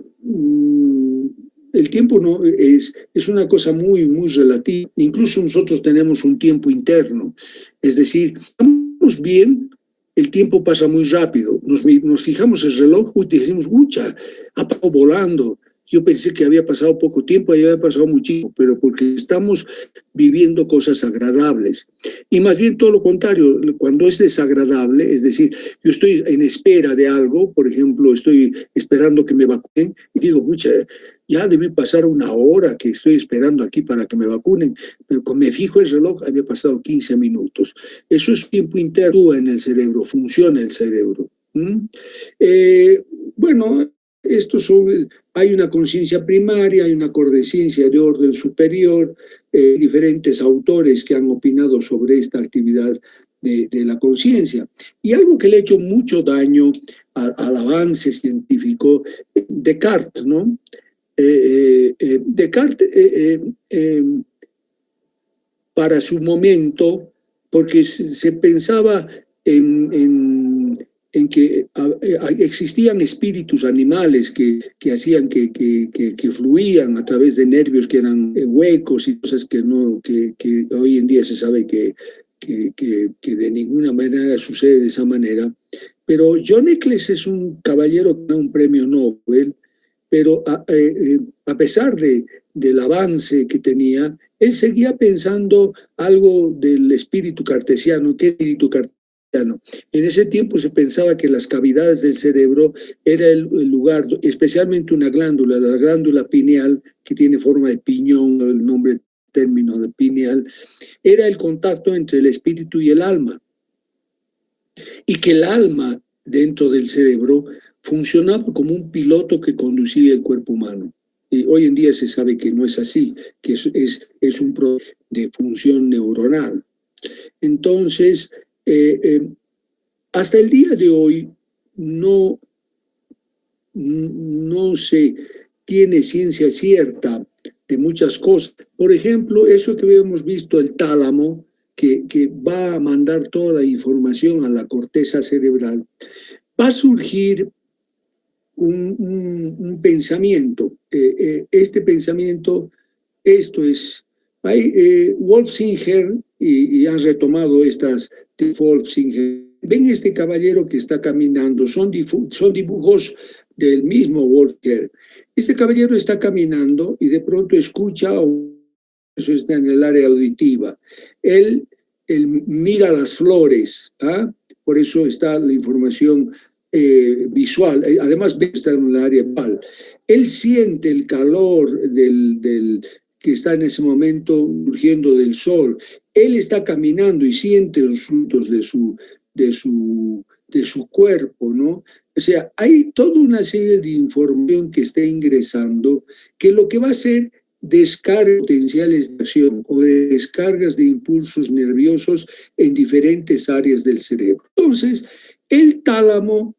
el tiempo no es una cosa muy, muy relativa. Incluso nosotros tenemos un tiempo interno, es decir, estamos bien, el tiempo pasa muy rápido. Nos fijamos el reloj y decimos, ¡ucha! Ha pasado volando. Yo pensé que había pasado poco tiempo y había pasado muchísimo, pero porque estamos viviendo cosas agradables. Y más bien todo lo contrario, cuando es desagradable, es decir, yo estoy en espera de algo, por ejemplo, estoy esperando que me vacunen, y digo, ¡ucha! Ya debe pasar una hora que estoy esperando aquí para que me vacunen, pero cuando me fijo el reloj, había pasado 15 minutos. Eso es tiempo interno en el cerebro, funciona el cerebro. Bueno, hay una conciencia primaria, hay una conciencia de orden superior, diferentes autores que han opinado sobre esta actividad de la conciencia. Y algo que le ha hecho mucho daño al avance científico, Descartes, ¿no? Descartes, para su momento, porque se pensaba en que existían espíritus animales que hacían que fluían a través de nervios que eran huecos y cosas que hoy en día se sabe que de ninguna manera sucede de esa manera. Pero John Eccles es un caballero que ganó un premio Nobel, pero a pesar del avance que tenía, él seguía pensando algo del espíritu cartesiano. ¿Qué espíritu cartesiano? En ese tiempo se pensaba que las cavidades del cerebro era el lugar, especialmente una glándula, la glándula pineal, que tiene forma de piñón, el término de pineal, era el contacto entre el espíritu y el alma. Y que el alma dentro del cerebro funcionaba como un piloto que conducía el cuerpo humano. Y hoy en día se sabe que no es así, que es un proceso de función neuronal. Entonces, hasta el día de hoy no se tiene ciencia cierta de muchas cosas. Por ejemplo, eso que hemos visto, el tálamo, que va a mandar toda la información a la corteza cerebral, va a surgir un pensamiento. Este pensamiento, esto es, Wolfsinger, y han retomado estas de Wolfsinger. Ven este caballero que está caminando, son dibujos del mismo Wolfsinger. Este caballero está caminando y de pronto escucha, eso está en el área auditiva. Él mira las flores, ¿ah? Por eso está la información visual, además está en el área visual. Él siente el calor que está en ese momento surgiendo del sol. Él está caminando y siente los frutos de su cuerpo, ¿no? O sea, hay toda una serie de información que está ingresando, que lo que va a hacer descargas potenciales de acción o de descargas de impulsos nerviosos en diferentes áreas del cerebro. Entonces, el tálamo,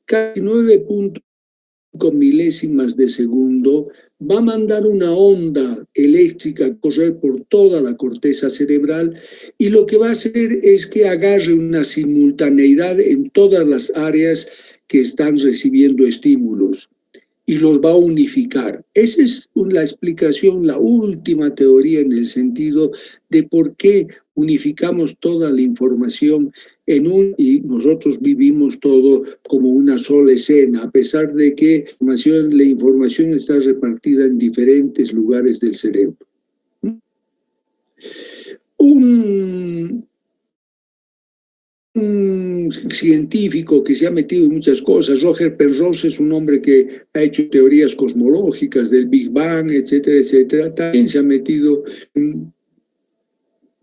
casi 9.5 milésimas de segundo, va a mandar una onda eléctrica a correr por toda la corteza cerebral y lo que va a hacer es que agarre una simultaneidad en todas las áreas que están recibiendo estímulos y los va a unificar. Esa es la explicación, la última teoría en el sentido de por qué unificamos toda la información y nosotros vivimos todo como una sola escena, a pesar de que la información está repartida en diferentes lugares del cerebro. Un científico que se ha metido en muchas cosas, Roger Penrose, es un hombre que ha hecho teorías cosmológicas del Big Bang, etcétera, etcétera, también se ha metido en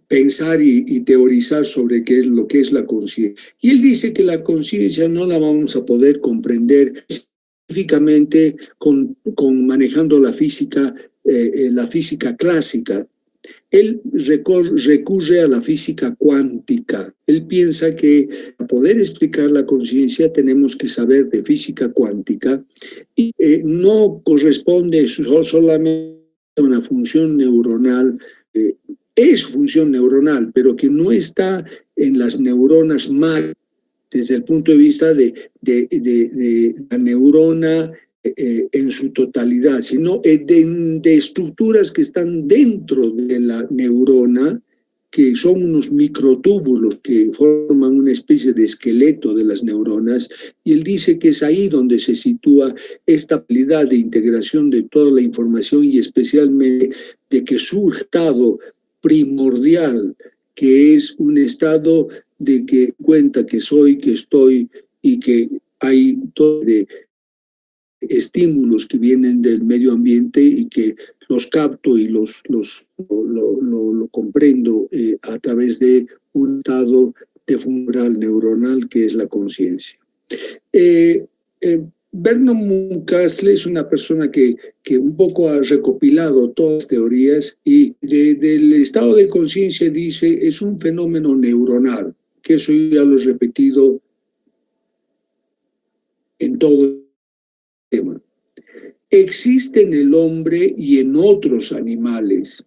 pensar y teorizar sobre qué es lo que es la conciencia. Y él dice que la conciencia no la vamos a poder comprender específicamente con manejando la física clásica. Él recurre a la física cuántica. Él piensa que para poder explicar la conciencia tenemos que saber de física cuántica y no corresponde solamente a una función neuronal, es función neuronal, pero que no está en las neuronas macro desde el punto de vista de la neurona en su totalidad, sino de estructuras que están dentro de la neurona, que son unos microtúbulos que forman una especie de esqueleto de las neuronas, y él dice que es ahí donde se sitúa esta habilidad de integración de toda la información y especialmente de que su estado primordial, que es un estado de que cuenta que soy, que estoy y que hay todo de estímulos que vienen del medio ambiente y que los capto y lo comprendo a través de un estado de funcional neuronal que es la conciencia. Vernon Muncastle es una persona que un poco ha recopilado todas las teorías y del estado de conciencia dice es un fenómeno neuronal, que eso ya lo he repetido en todo el tema. Existe en el hombre y en otros animales.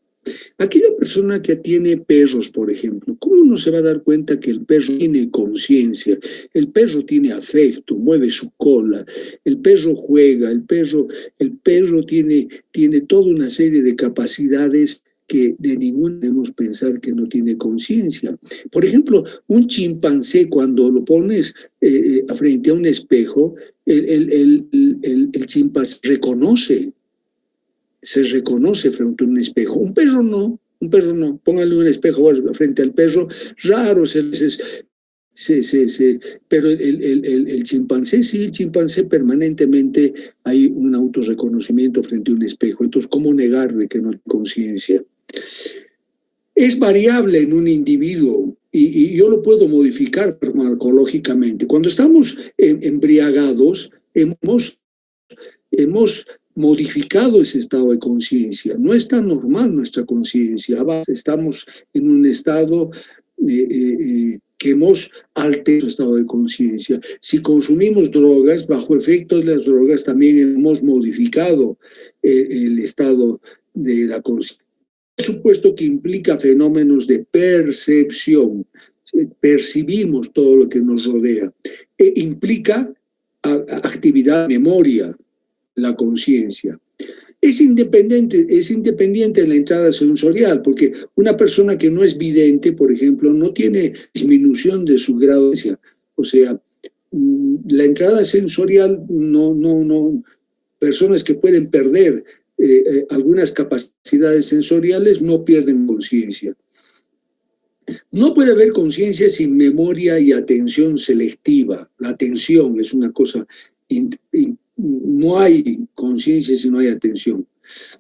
Aquella persona que tiene perros, por ejemplo, ¿cómo uno se va a dar cuenta que el perro tiene conciencia? El perro tiene afecto, mueve su cola, el perro juega, el perro tiene toda una serie de capacidades que de ninguna debemos pensar que no tiene conciencia. Por ejemplo, un chimpancé cuando lo pones frente a un espejo, el chimpancé se reconoce frente a un espejo. Un perro no. Póngale un espejo frente al perro, raro pero el chimpancé sí, el chimpancé permanentemente hay un autorreconocimiento frente a un espejo. Entonces, ¿cómo negarle que no hay conciencia? Es variable en un individuo y yo lo puedo modificar farmacológicamente. Cuando estamos embriagados, hemos modificado ese estado de conciencia. No es tan normal nuestra conciencia. Estamos en un estado que hemos alterado el estado de conciencia. Si consumimos drogas, bajo efectos de las drogas también hemos modificado el estado de la conciencia. Por supuesto que implica fenómenos de percepción. Percibimos todo lo que nos rodea. Implica actividad, memoria, la conciencia. Es independiente de la entrada sensorial, porque una persona que no es vidente, por ejemplo, no tiene disminución de su grado de conciencia. O sea, la entrada sensorial no personas que pueden perder algunas capacidades sensoriales no pierden conciencia. No puede haber conciencia sin memoria y atención selectiva. La atención es una cosa, no hay conciencia si no hay atención.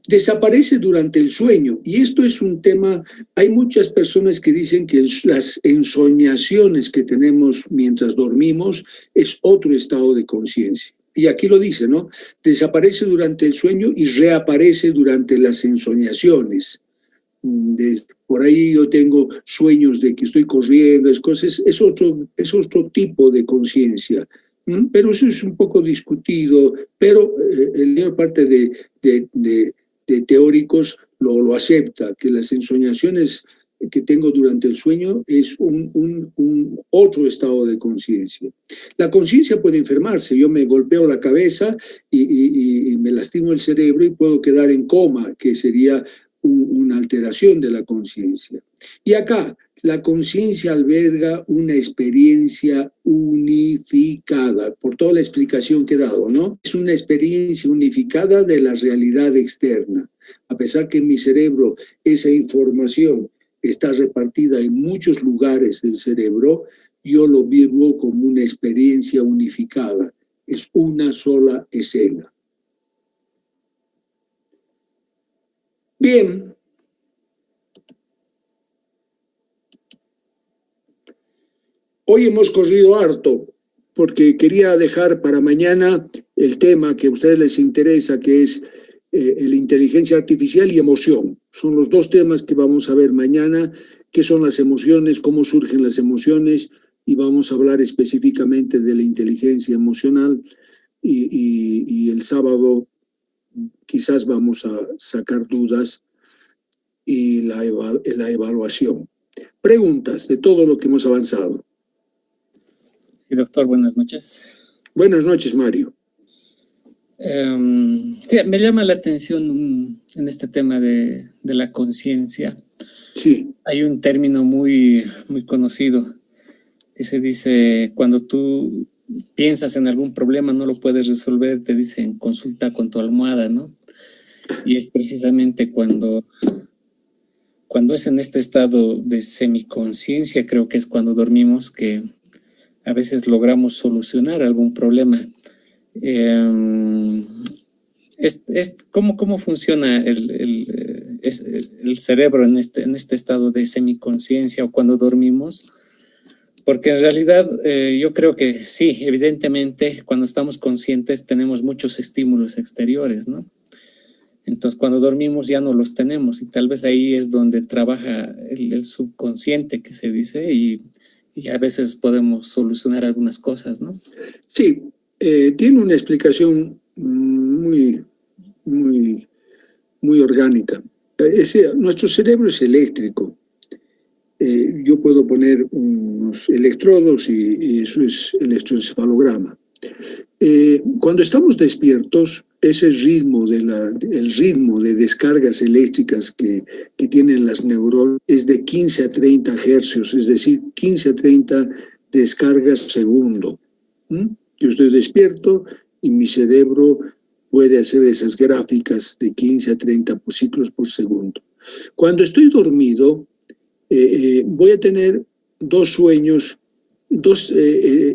Desaparece durante el sueño, y esto es un tema, hay muchas personas que dicen que las ensoñaciones que tenemos mientras dormimos es otro estado de conciencia. Y aquí lo dice, ¿no? Desaparece durante el sueño y reaparece durante las ensoñaciones. Por ahí yo tengo sueños de que estoy corriendo, es otro tipo de conciencia. Pero eso es un poco discutido, pero la mayor parte de teóricos lo acepta, que las ensoñaciones que tengo durante el sueño es un otro estado de conciencia. La conciencia puede enfermarse, yo me golpeo la cabeza y me lastimo el cerebro y puedo quedar en coma, que sería una alteración de la conciencia. Y acá, la conciencia alberga una experiencia unificada, por toda la explicación que he dado, ¿no? Es una experiencia unificada de la realidad externa. A pesar que en mi cerebro esa información está repartida en muchos lugares del cerebro, yo lo vivo como una experiencia unificada. Es una sola escena. Bien. Hoy hemos corrido harto porque quería dejar para mañana el tema que a ustedes les interesa, que es la inteligencia artificial y emoción. Son los dos temas que vamos a ver mañana, qué son las emociones, cómo surgen las emociones, y vamos a hablar específicamente de la inteligencia emocional, y el sábado quizás vamos a sacar dudas y la evaluación. Preguntas de todo lo que hemos avanzado. Sí, doctor, buenas noches. Buenas noches, Mario. Sí, me llama la atención en este tema de la conciencia. Sí. Hay un término muy conocido que se dice, cuando tú piensas en algún problema, no lo puedes resolver, te dicen consulta con tu almohada, ¿no? Y es precisamente cuando es en este estado de semiconciencia, creo que es cuando dormimos, que a veces logramos solucionar algún problema. ¿Cómo funciona el cerebro en este estado de semiconciencia o cuando dormimos? Porque en realidad yo creo que sí, evidentemente cuando estamos conscientes tenemos muchos estímulos exteriores, ¿no? Entonces cuando dormimos ya no los tenemos y tal vez ahí es donde trabaja el subconsciente que se dice y a veces podemos solucionar algunas cosas, ¿no? Sí, tiene una explicación muy orgánica. Nuestro cerebro es eléctrico. Yo puedo poner unos electrodos y eso es electroencefalograma. Cuando estamos despiertos, ese ritmo el ritmo de descargas eléctricas que tienen las neuronas es de 15 a 30 hercios, es decir, 15 a 30 descargas segundo. Yo estoy despierto y mi cerebro puede hacer esas gráficas de 15 a 30 ciclos por segundo. Cuando estoy dormido, voy a tener dos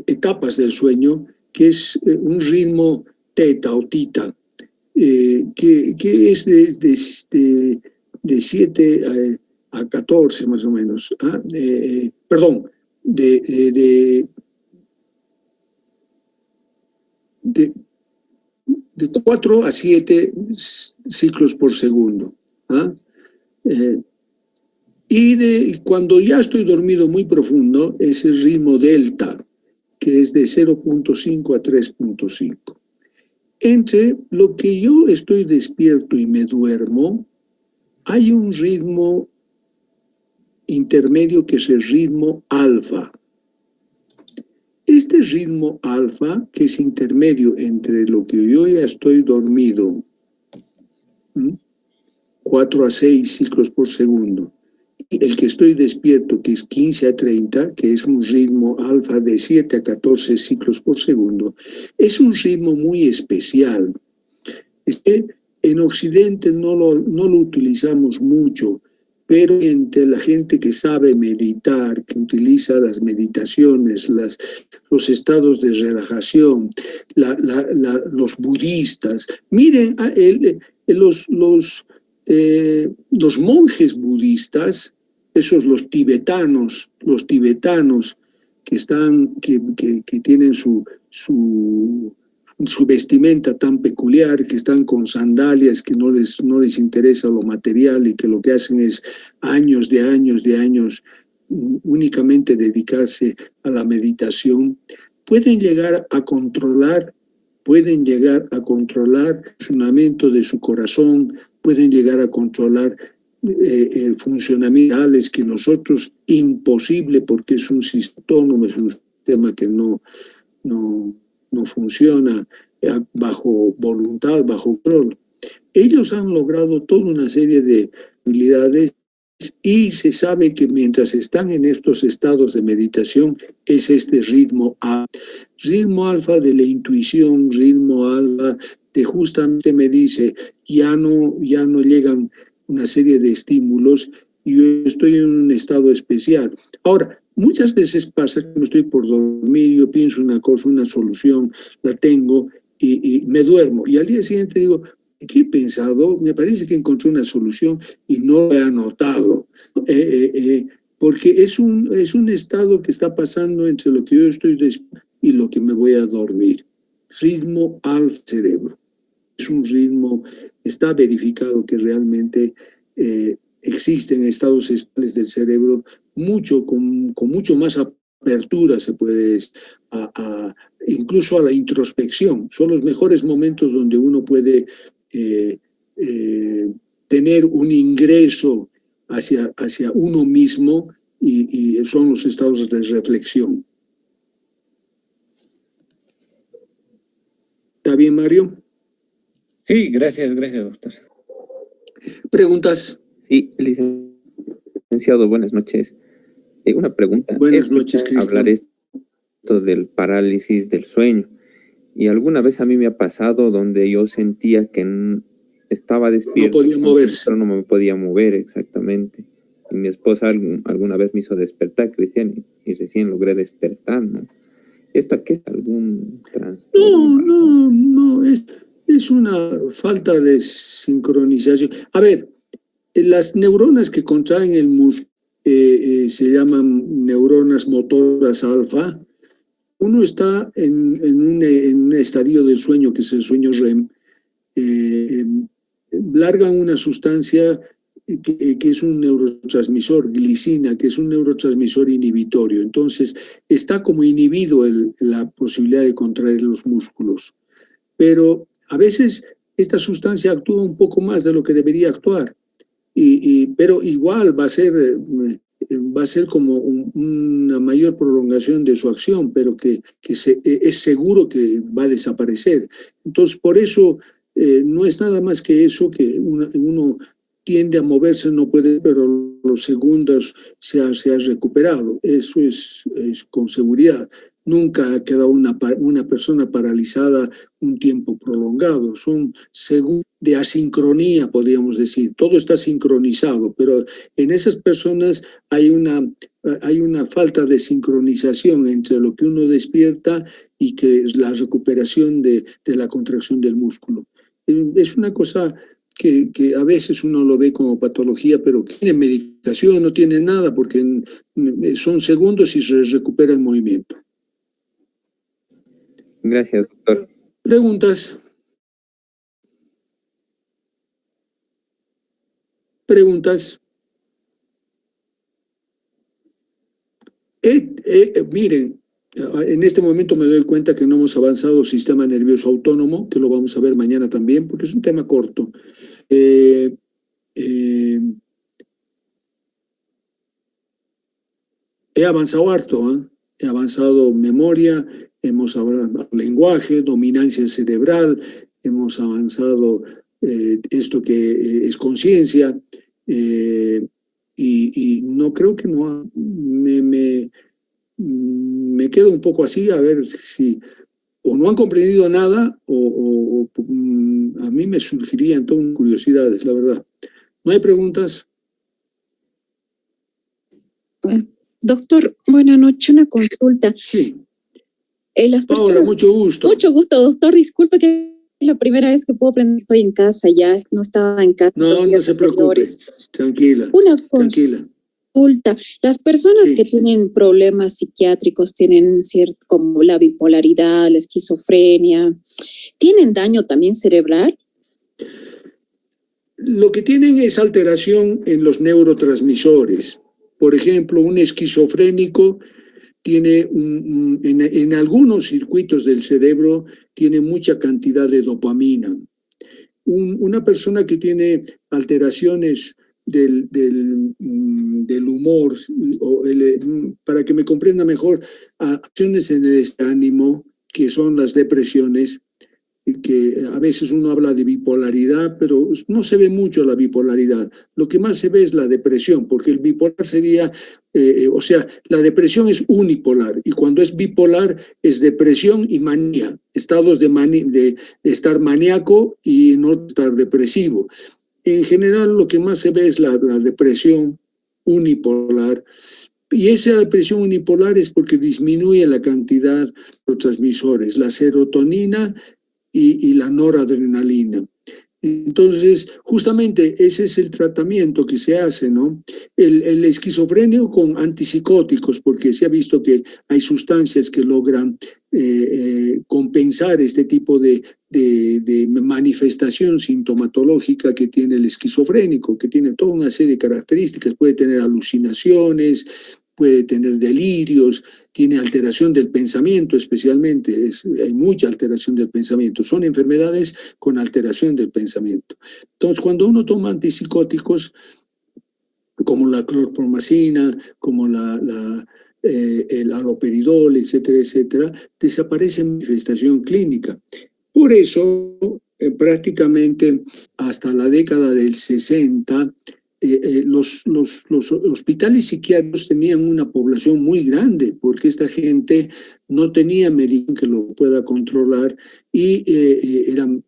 etapas del sueño, que es un ritmo teta o tita, que es de 7 a 14 más o menos. Perdón, de 4 a 7 ciclos por segundo. Y cuando ya estoy dormido muy profundo, es el ritmo delta, que es de 0.5 a 3.5. Entre lo que yo estoy despierto y me duermo, hay un ritmo intermedio que es el ritmo alfa. Este ritmo alfa, que es intermedio entre lo que yo ya estoy dormido, 4 a 6 ciclos por segundo, y el que estoy despierto, que es 15 a 30, que es un ritmo alfa de 7 a 14 ciclos por segundo, es un ritmo muy especial. En Occidente no lo utilizamos mucho, pero entre la gente que sabe meditar, que utiliza las meditaciones, los estados de relajación, los budistas, miren, los monjes budistas, esos los tibetanos que tienen su vestimenta tan peculiar, que están con sandalias, que no les interesa lo material y que lo que hacen es años únicamente dedicarse a la meditación, pueden llegar a controlar el funcionamiento de su corazón, pueden llegar a controlar funcionamientos que nosotros imposible, porque es un sistema autónomo, es un sistema que no funciona bajo voluntad, bajo control. Ellos han logrado toda una serie de habilidades y se sabe que mientras están en estos estados de meditación es este ritmo alfa de la intuición, ritmo alfa de justamente me dice ya no llegan una serie de estímulos y yo estoy en un estado especial. Ahora, muchas veces pasa que no estoy por dormir, yo pienso una cosa, una solución, la tengo y me duermo. Y al día siguiente digo, ¿qué he pensado? Me parece que encontré una solución y no lo he anotado. Porque es un estado que está pasando entre lo que yo estoy despierto y lo que me voy a dormir. ritmo al cerebro. Es un ritmo, está verificado que realmente existen estados especiales del cerebro con mucho más apertura, se puede decir, incluso a la introspección. Son los mejores momentos donde uno puede tener un ingreso hacia uno mismo y son los estados de reflexión. ¿Está bien, Mario? Sí, gracias, doctor. ¿Preguntas? Sí, licenciado, buenas noches. Una pregunta. Buenas noches, Cristian. Hablar esto del parálisis del sueño. Y alguna vez a mí me ha pasado donde yo sentía que estaba despierto. No podía moverse. Pero no me podía mover exactamente. Y mi esposa alguna vez me hizo despertar, Cristian, y recién logré despertar, ¿no? ¿Esto qué es? ¿Algún trastorno? No, es una falta de sincronización. A ver, las neuronas que contraen el músculo se llaman neuronas motoras alfa. Uno está en un estadio del sueño, que es el sueño REM, largan una sustancia que es un neurotransmisor, glicina, que es un neurotransmisor inhibitorio. Entonces, está como inhibido la posibilidad de contraer los músculos. Pero a veces esta sustancia actúa un poco más de lo que debería actuar. Pero igual va a ser como una mayor prolongación de su acción, pero que es seguro que va a desaparecer. Entonces, por eso no es nada más que eso, que uno tiende a moverse, no puede, pero los segundos se ha recuperado. Eso es con seguridad. Nunca ha quedado una persona paralizada un tiempo prolongado. Son segundos de asincronía, podríamos decir. Todo está sincronizado, pero en esas personas hay una falta de sincronización entre lo que uno despierta y que es la recuperación de la contracción del músculo. Es una cosa que a veces uno lo ve como patología, pero tiene medicación, no tiene nada, porque son segundos y se recupera el movimiento. Gracias, doctor. ¿Preguntas? ¿Preguntas? Miren, en este momento me doy cuenta que no hemos avanzado sistema nervioso autónomo, que lo vamos a ver mañana también, porque es un tema corto. He avanzado harto, ¿eh? He avanzado memoria, hemos avanzado lenguaje, dominancia cerebral, hemos avanzado esto que es conciencia, y no creo que no me quedo un poco así, a ver si o no han comprendido nada o a mí me surgirían todas curiosidades, la verdad. ¿No hay preguntas? Doctor, buenas noches, una consulta. Sí. Las personas, Paola, mucho gusto. Mucho gusto, doctor. Disculpe que es la primera vez que puedo aprender. Estoy en casa ya, no estaba en casa. No se preocupe. Tranquila. Una tranquila. Consulta. Las personas que tienen problemas psiquiátricos, tienen como la bipolaridad, la esquizofrenia, ¿tienen daño también cerebral? Lo que tienen es alteración en los neurotransmisores. Por ejemplo, un esquizofrénico tiene en algunos circuitos del cerebro tiene mucha cantidad de dopamina. Una persona que tiene alteraciones del humor, para que me comprenda mejor, acciones en el ánimo, que son las depresiones, que a veces uno habla de bipolaridad, pero no se ve mucho la bipolaridad. Lo que más se ve es la depresión, porque el bipolar sería, la depresión es unipolar, y cuando es bipolar es depresión y manía, estados de estar maníaco y no estar depresivo. En general, lo que más se ve es la depresión unipolar, y esa depresión unipolar es porque disminuye la cantidad de los transmisores, la serotonina y la noradrenalina. Entonces, justamente ese es el tratamiento que se hace, ¿no? El esquizofrenio con antipsicóticos, porque se ha visto que hay sustancias que logran compensar este tipo de manifestación sintomatológica que tiene el esquizofrénico, que tiene toda una serie de características. Puede tener alucinaciones, puede tener delirios, tiene alteración del pensamiento especialmente, hay mucha alteración del pensamiento. Son enfermedades con alteración del pensamiento. Entonces, cuando uno toma antipsicóticos, como la clorpromacina, como el haloperidol, etcétera, etcétera, desaparece manifestación clínica. Por eso, prácticamente hasta la década del 60, los hospitales psiquiátricos tenían una población muy grande, porque esta gente no tenía medicina que lo pueda controlar y eran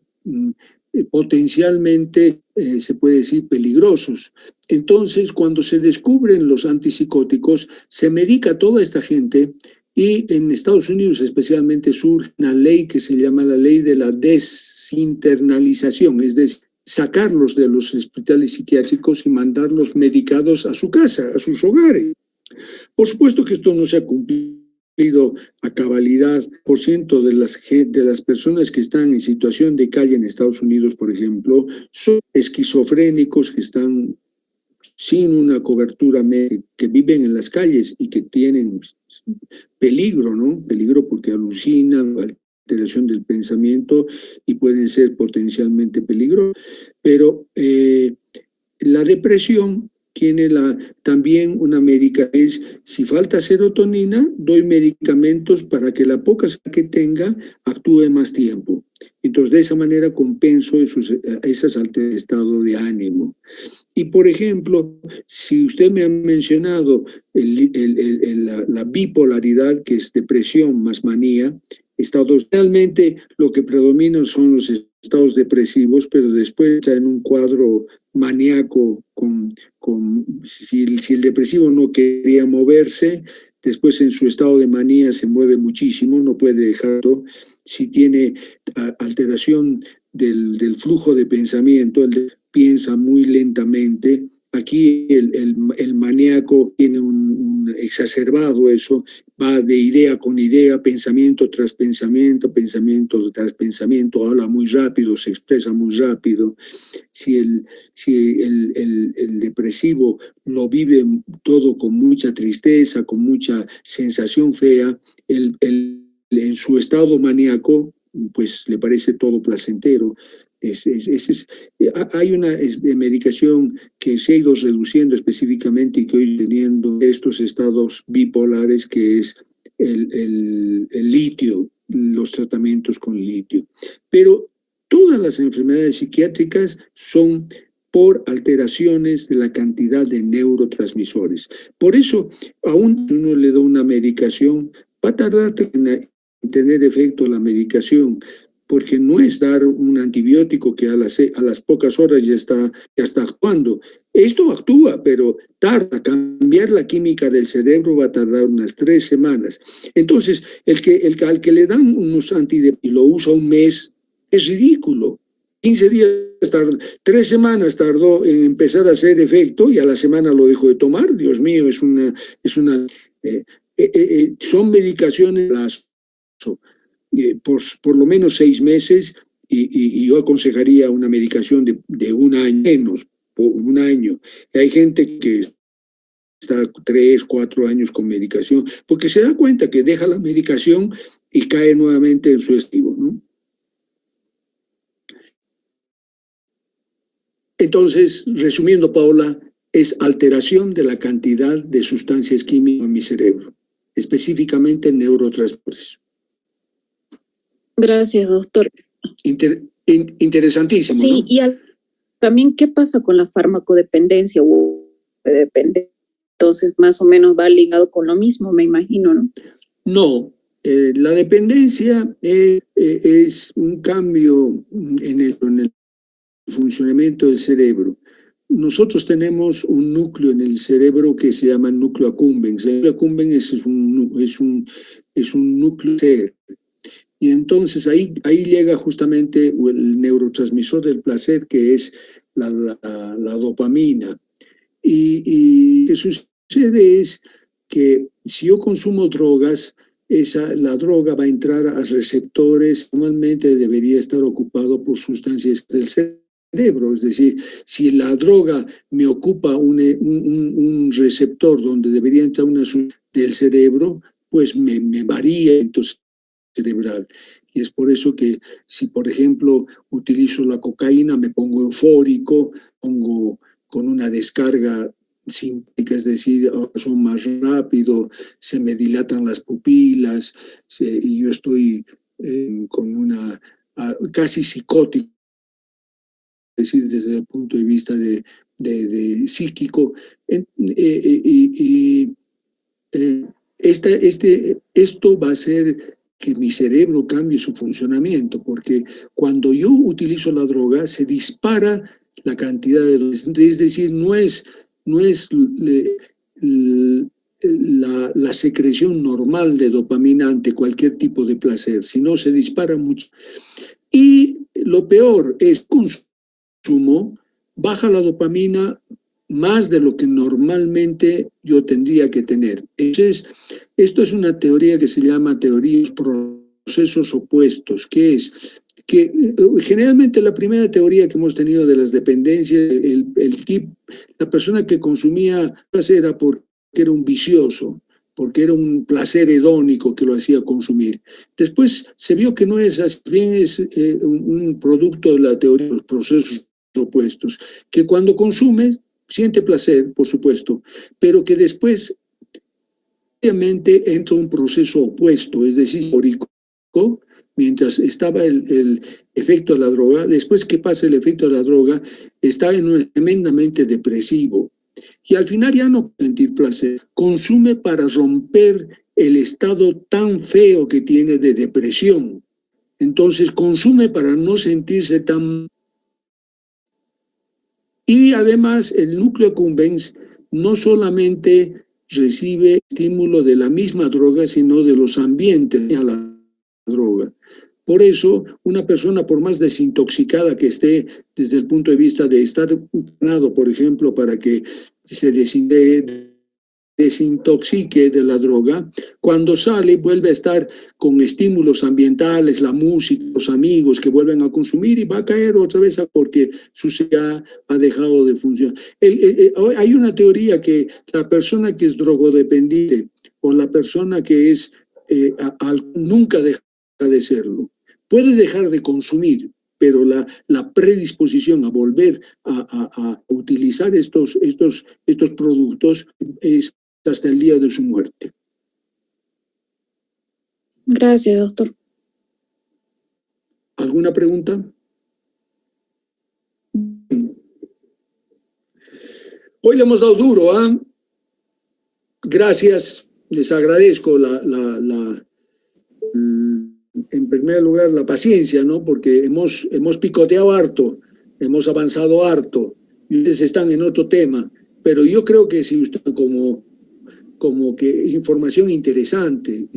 potencialmente, se puede decir, peligrosos. Entonces, cuando se descubren los antipsicóticos, se medica a toda esta gente y en Estados Unidos especialmente surge una ley que se llama la ley de la desinternalización, es decir, sacarlos de los hospitales psiquiátricos y mandarlos medicados a su casa, a sus hogares. Por supuesto que esto no se ha cumplido a cabalidad. Por ciento de las personas que están en situación de calle en Estados Unidos, por ejemplo, son esquizofrénicos que están sin una cobertura médica, que viven en las calles y que tienen peligro, ¿no? Peligro porque alucinan, alteración del pensamiento y pueden ser potencialmente peligrosos. Pero la depresión tiene también una medicación. Si falta serotonina, doy medicamentos para que la poca que tenga actúe más tiempo. Entonces, de esa manera compenso esas alteraciones de estado de ánimo. Y, por ejemplo, si usted me ha mencionado la bipolaridad, que es depresión más manía, realmente lo que predomina son los estados depresivos, pero después está en un cuadro maníaco, si el depresivo no quería moverse, después en su estado de manía se mueve muchísimo, no puede dejarlo. Si tiene alteración del flujo de pensamiento, piensa muy lentamente. Aquí el maníaco tiene un exacerbado eso, va de idea con idea, pensamiento tras pensamiento, pensamiento tras pensamiento, habla muy rápido, se expresa muy rápido. Si el depresivo lo vive todo con mucha tristeza, con mucha sensación fea, en su estado maníaco, pues le parece todo placentero. Hay una medicación que se ha ido reduciendo específicamente y que hoy teniendo estos estados bipolares, que es el litio, los tratamientos con litio. Pero todas las enfermedades psiquiátricas son por alteraciones de la cantidad de neurotransmisores. Por eso, aún si uno le da una medicación, va a tardar en tener efecto la medicación, porque no es dar un antibiótico que a las pocas horas ya está actuando. Esto actúa, pero tarda. Cambiar la química del cerebro va a tardar unas 3 semanas. Entonces, al que le dan unos antidepresivos y lo usa un mes, es ridículo. 15 días, 3 semanas tardó en empezar a hacer efecto y a la semana lo dejó de tomar. Dios mío, son medicaciones por lo menos 6 meses y yo aconsejaría una medicación de un año menos, por un año. Hay gente que está 3, 4 años con medicación porque se da cuenta que deja la medicación y cae nuevamente en su estilo, ¿no? Entonces, resumiendo, Paola, es alteración de la cantidad de sustancias químicas en mi cerebro, específicamente neurotransmisores. Gracias, doctor. Interesantísimo, sí, ¿no? Y también, ¿qué pasa con la farmacodependencia o dependencia? Entonces, más o menos va ligado con lo mismo, me imagino, ¿no? No, la dependencia es un cambio en el funcionamiento del cerebro. Nosotros tenemos un núcleo en el cerebro que se llama núcleo accumbens. El núcleo accumbens es un núcleo cerebro. Y entonces ahí llega justamente el neurotransmisor del placer, que es la dopamina. Y lo que sucede es que si yo consumo drogas, la droga va a entrar a receptores, normalmente debería estar ocupado por sustancias del cerebro, es decir, si la droga me ocupa un receptor donde debería entrar una sustancia del cerebro, pues me varía entonces cerebral. Y es por eso que si, por ejemplo, utilizo la cocaína, me pongo eufórico, pongo con una descarga simpática, es decir, son más rápido, se me dilatan las pupilas, y yo estoy con una casi psicótica, es decir, desde el punto de vista de psíquico. Esto va a hacer que mi cerebro cambie su funcionamiento, porque cuando yo utilizo la droga se dispara la cantidad de... Es decir, no es la secreción normal de dopamina ante cualquier tipo de placer, sino se dispara mucho. Y lo peor es consumo, baja la dopamina más de lo que normalmente yo tendría que tener. Entonces, esto es una teoría que se llama teoría de procesos opuestos, que es que generalmente la primera teoría que hemos tenido de las dependencias, la persona que consumía era porque era un vicioso, porque era un placer hedónico que lo hacía consumir. Después se vio que no es así, bien es un producto de la teoría de los procesos opuestos, que cuando consume siente placer, por supuesto, pero que después obviamente entra un proceso opuesto, es decir, mientras estaba el efecto de la droga, después que pasa el efecto de la droga, está en un tremendamente depresivo. Y al final ya no puede sentir placer. Consume para romper el estado tan feo que tiene de depresión. Entonces consume para no sentirse tan... Y además el núcleo accumbens no solamente recibe estímulo de la misma droga, sino de los ambientes a la droga. Por eso, una persona, por más desintoxicada que esté desde el punto de vista de estar entrenado, por ejemplo, para que se desintoxique de la droga, cuando sale vuelve a estar con estímulos ambientales, la música, los amigos que vuelven a consumir y va a caer otra vez porque su cerebro ha dejado de funcionar. Hay una teoría que la persona que es drogodependiente o la persona que es nunca deja de serlo. Puede dejar de consumir, pero la predisposición a volver a utilizar estos productos es hasta el día de su muerte. Gracias, doctor. ¿Alguna pregunta? Hoy le hemos dado duro, ¿ah? Gracias, les agradezco en primer lugar la paciencia, ¿no? Porque hemos picoteado harto, hemos avanzado harto, y ustedes están en otro tema, pero yo creo que si usted como que información interesante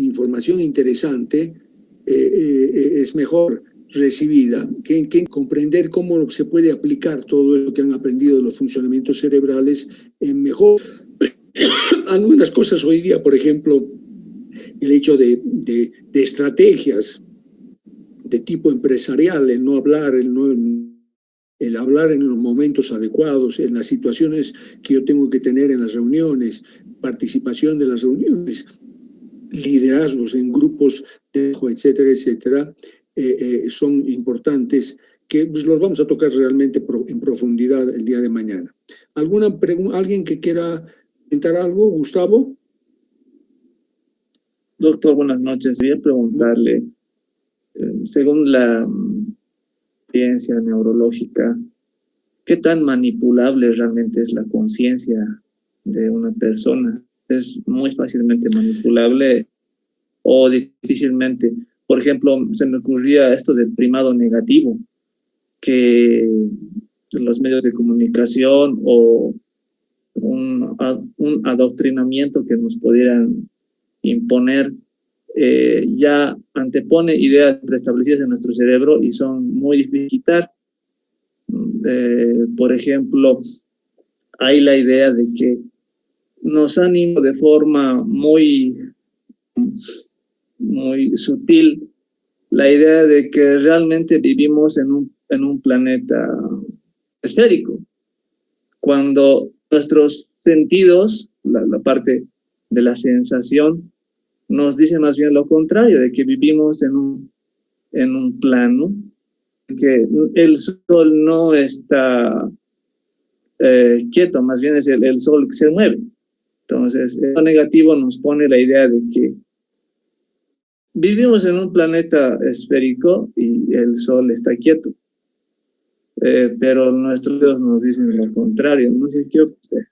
es mejor recibida, que comprender cómo se puede aplicar todo lo que han aprendido de los funcionamientos cerebrales en mejor. Algunas cosas hoy día, por ejemplo, el hecho de estrategias de tipo empresarial, el no hablar, el hablar en los momentos adecuados, en las situaciones que yo tengo que tener en las reuniones, participación de las reuniones, liderazgos en grupos, etcétera, etcétera, son importantes que pues, los vamos a tocar realmente en profundidad el día de mañana. ¿Alguna pregunta? ¿Alguien que quiera comentar algo? Gustavo. Doctor, buenas noches. Quería preguntarle, según la ciencia neurológica, ¿qué tan manipulable realmente es la conciencia de una persona? ¿Es muy fácilmente manipulable o difícilmente? Por ejemplo, se me ocurría esto del primado negativo, que los medios de comunicación o un adoctrinamiento que nos pudieran imponer ya antepone ideas preestablecidas en nuestro cerebro y son muy difíciles de quitar. Por ejemplo, hay la idea de que nos han ido de forma muy muy sutil la idea de que realmente vivimos en un planeta esférico, cuando nuestros sentidos, la parte de la sensación, nos dice más bien lo contrario, de que vivimos en un plano, que el sol no está quieto, más bien es el sol que se mueve. Entonces, lo negativo nos pone la idea de que vivimos en un planeta esférico y el sol está quieto. Pero nuestros Dios nos dicen lo contrario. No sé qué opina usted.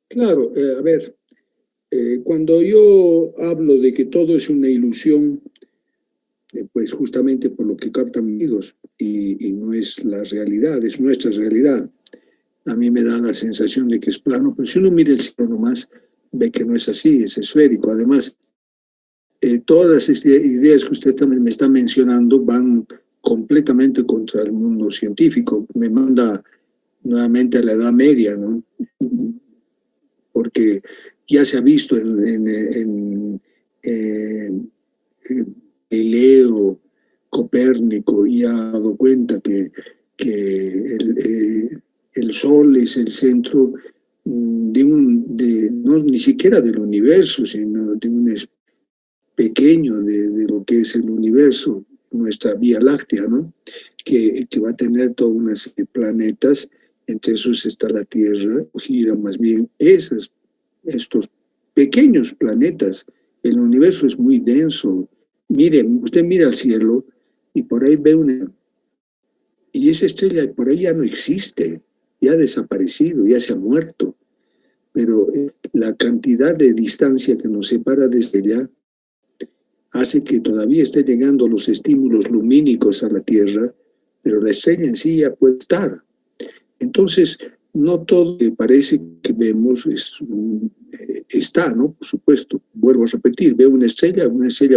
Claro, a ver, cuando yo hablo de que todo es una ilusión, pues justamente por lo que captan oídos y no es la realidad, es nuestra realidad. A mí me da la sensación de que es plano, pero si uno mira el cielo nomás, ve que no es así, es esférico. Además, todas las ideas que usted también me está mencionando van completamente contra el mundo científico. Me manda nuevamente a la Edad Media, ¿no? Porque ya se ha visto en Galileo, Copérnico, y ha dado cuenta que el Sol es el centro no ni siquiera del universo, sino de un pequeño de lo que es el universo, nuestra Vía Láctea, ¿no? Que va a tener toda una serie de planetas, entre esos está la Tierra, gira más bien estos pequeños planetas. El universo es muy denso. Miren, usted mira al cielo y por ahí ve y esa estrella por ahí ya no existe, ya ha desaparecido, ya se ha muerto. Pero la cantidad de distancia que nos separa de ella hace que todavía esté llegando los estímulos lumínicos a la Tierra, pero la estrella en sí ya puede estar. Entonces, no todo lo que parece que vemos está, ¿no? Por supuesto, vuelvo a repetir, veo una estrella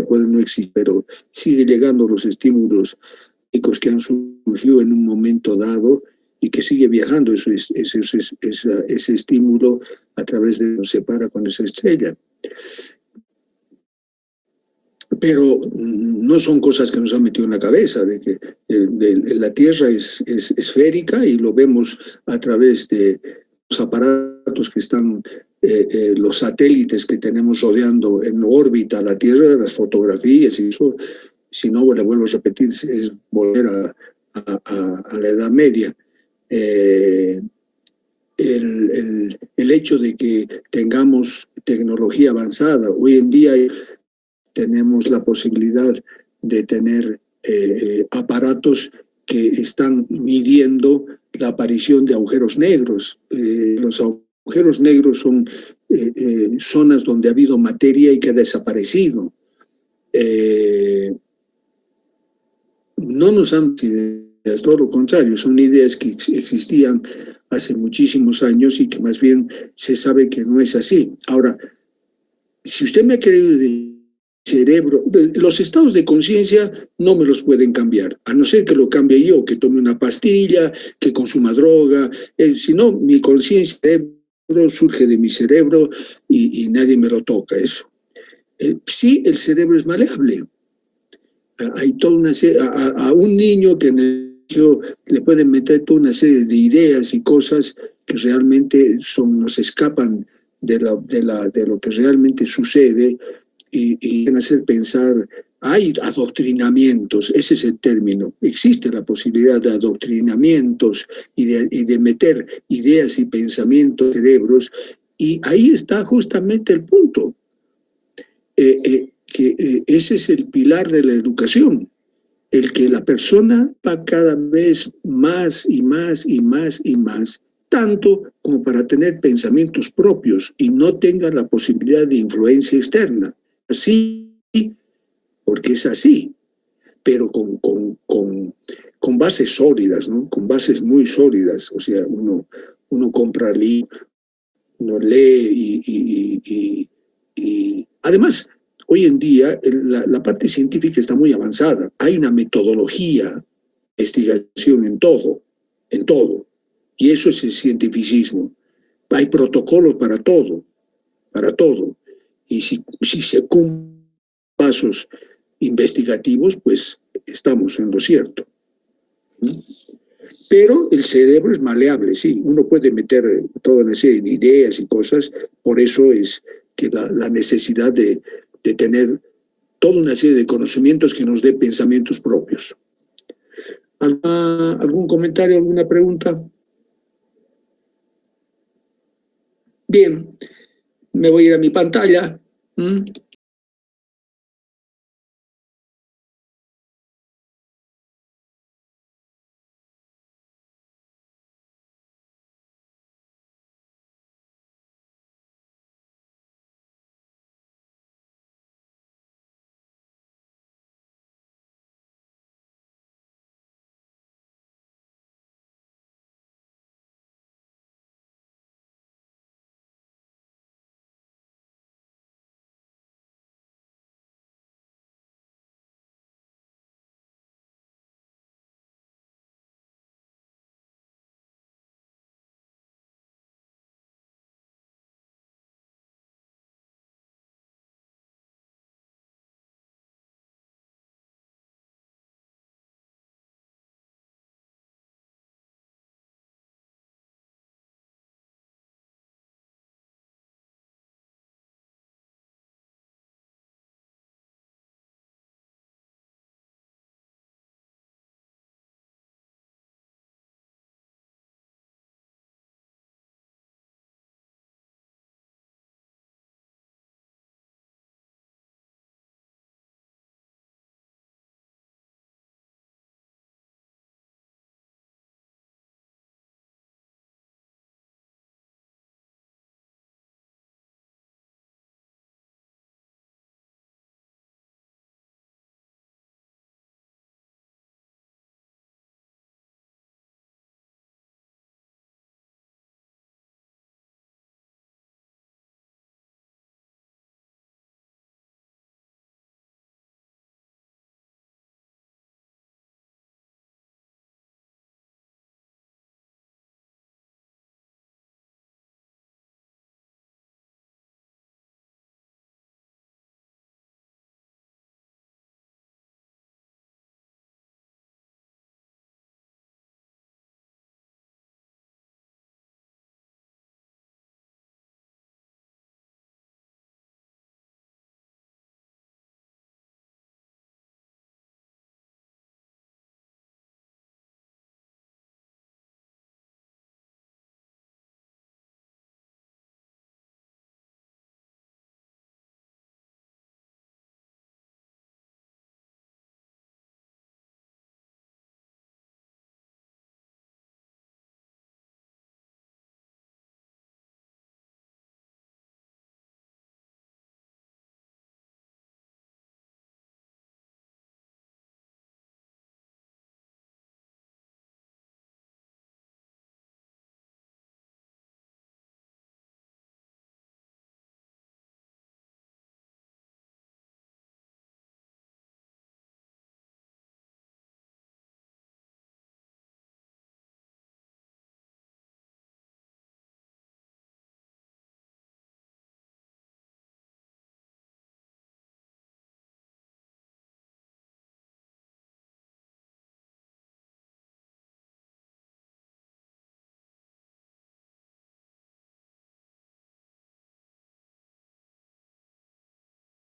puede no existir, pero sigue llegando los estímulos que han surgido en un momento dado y que sigue viajando ese estímulo a través de lo que nos separa con esa estrella. Pero no son cosas que nos han metido en la cabeza, de que la Tierra es esférica y lo vemos a través de los aparatos que están, los satélites que tenemos rodeando en órbita a la Tierra, las fotografías y eso. Si no, le vuelvo a repetir, es volver a la Edad Media. El hecho de que tengamos tecnología avanzada, hoy en día tenemos la posibilidad de tener aparatos que están midiendo la aparición de agujeros negros. Los agujeros negros son zonas donde ha habido materia y que ha desaparecido. No nos han ideas, todo lo contrario, son ideas que existían hace muchísimos años y que más bien se sabe que no es así. Ahora, si usted me ha querido decir cerebro, los estados de conciencia no me los pueden cambiar, a no ser que lo cambie yo, que tome una pastilla, que consuma droga, si no, mi conciencia surge de mi cerebro y nadie me lo toca eso. Sí, el cerebro es maleable. Hay toda una serie, a un niño que en el colegio le pueden meter toda una serie de ideas y cosas que realmente nos escapan de lo que realmente sucede y hacer pensar. Hay adoctrinamientos, ese es el término. Existe la posibilidad de adoctrinamientos y de meter ideas y pensamientos en cerebros, y ahí está justamente el punto. Ese es el pilar de la educación, el que la persona va cada vez más y más y más y más, tanto como para tener pensamientos propios y no tenga la posibilidad de influencia externa. Así, porque es así, pero con bases sólidas, ¿no? Con bases muy sólidas. O sea, uno compra libros, uno lee y además, hoy en día la parte científica está muy avanzada. Hay una metodología de investigación en todo. Y eso es el cientificismo. Hay protocolos para todo. Y si se cumplen pasos investigativos, pues estamos en lo cierto. Pero el cerebro es maleable, sí. Uno puede meter toda una serie de ideas y cosas. Por eso es que la necesidad de tener toda una serie de conocimientos que nos dé pensamientos propios. ¿Algún comentario, alguna pregunta? Bien, me voy a ir a mi pantalla.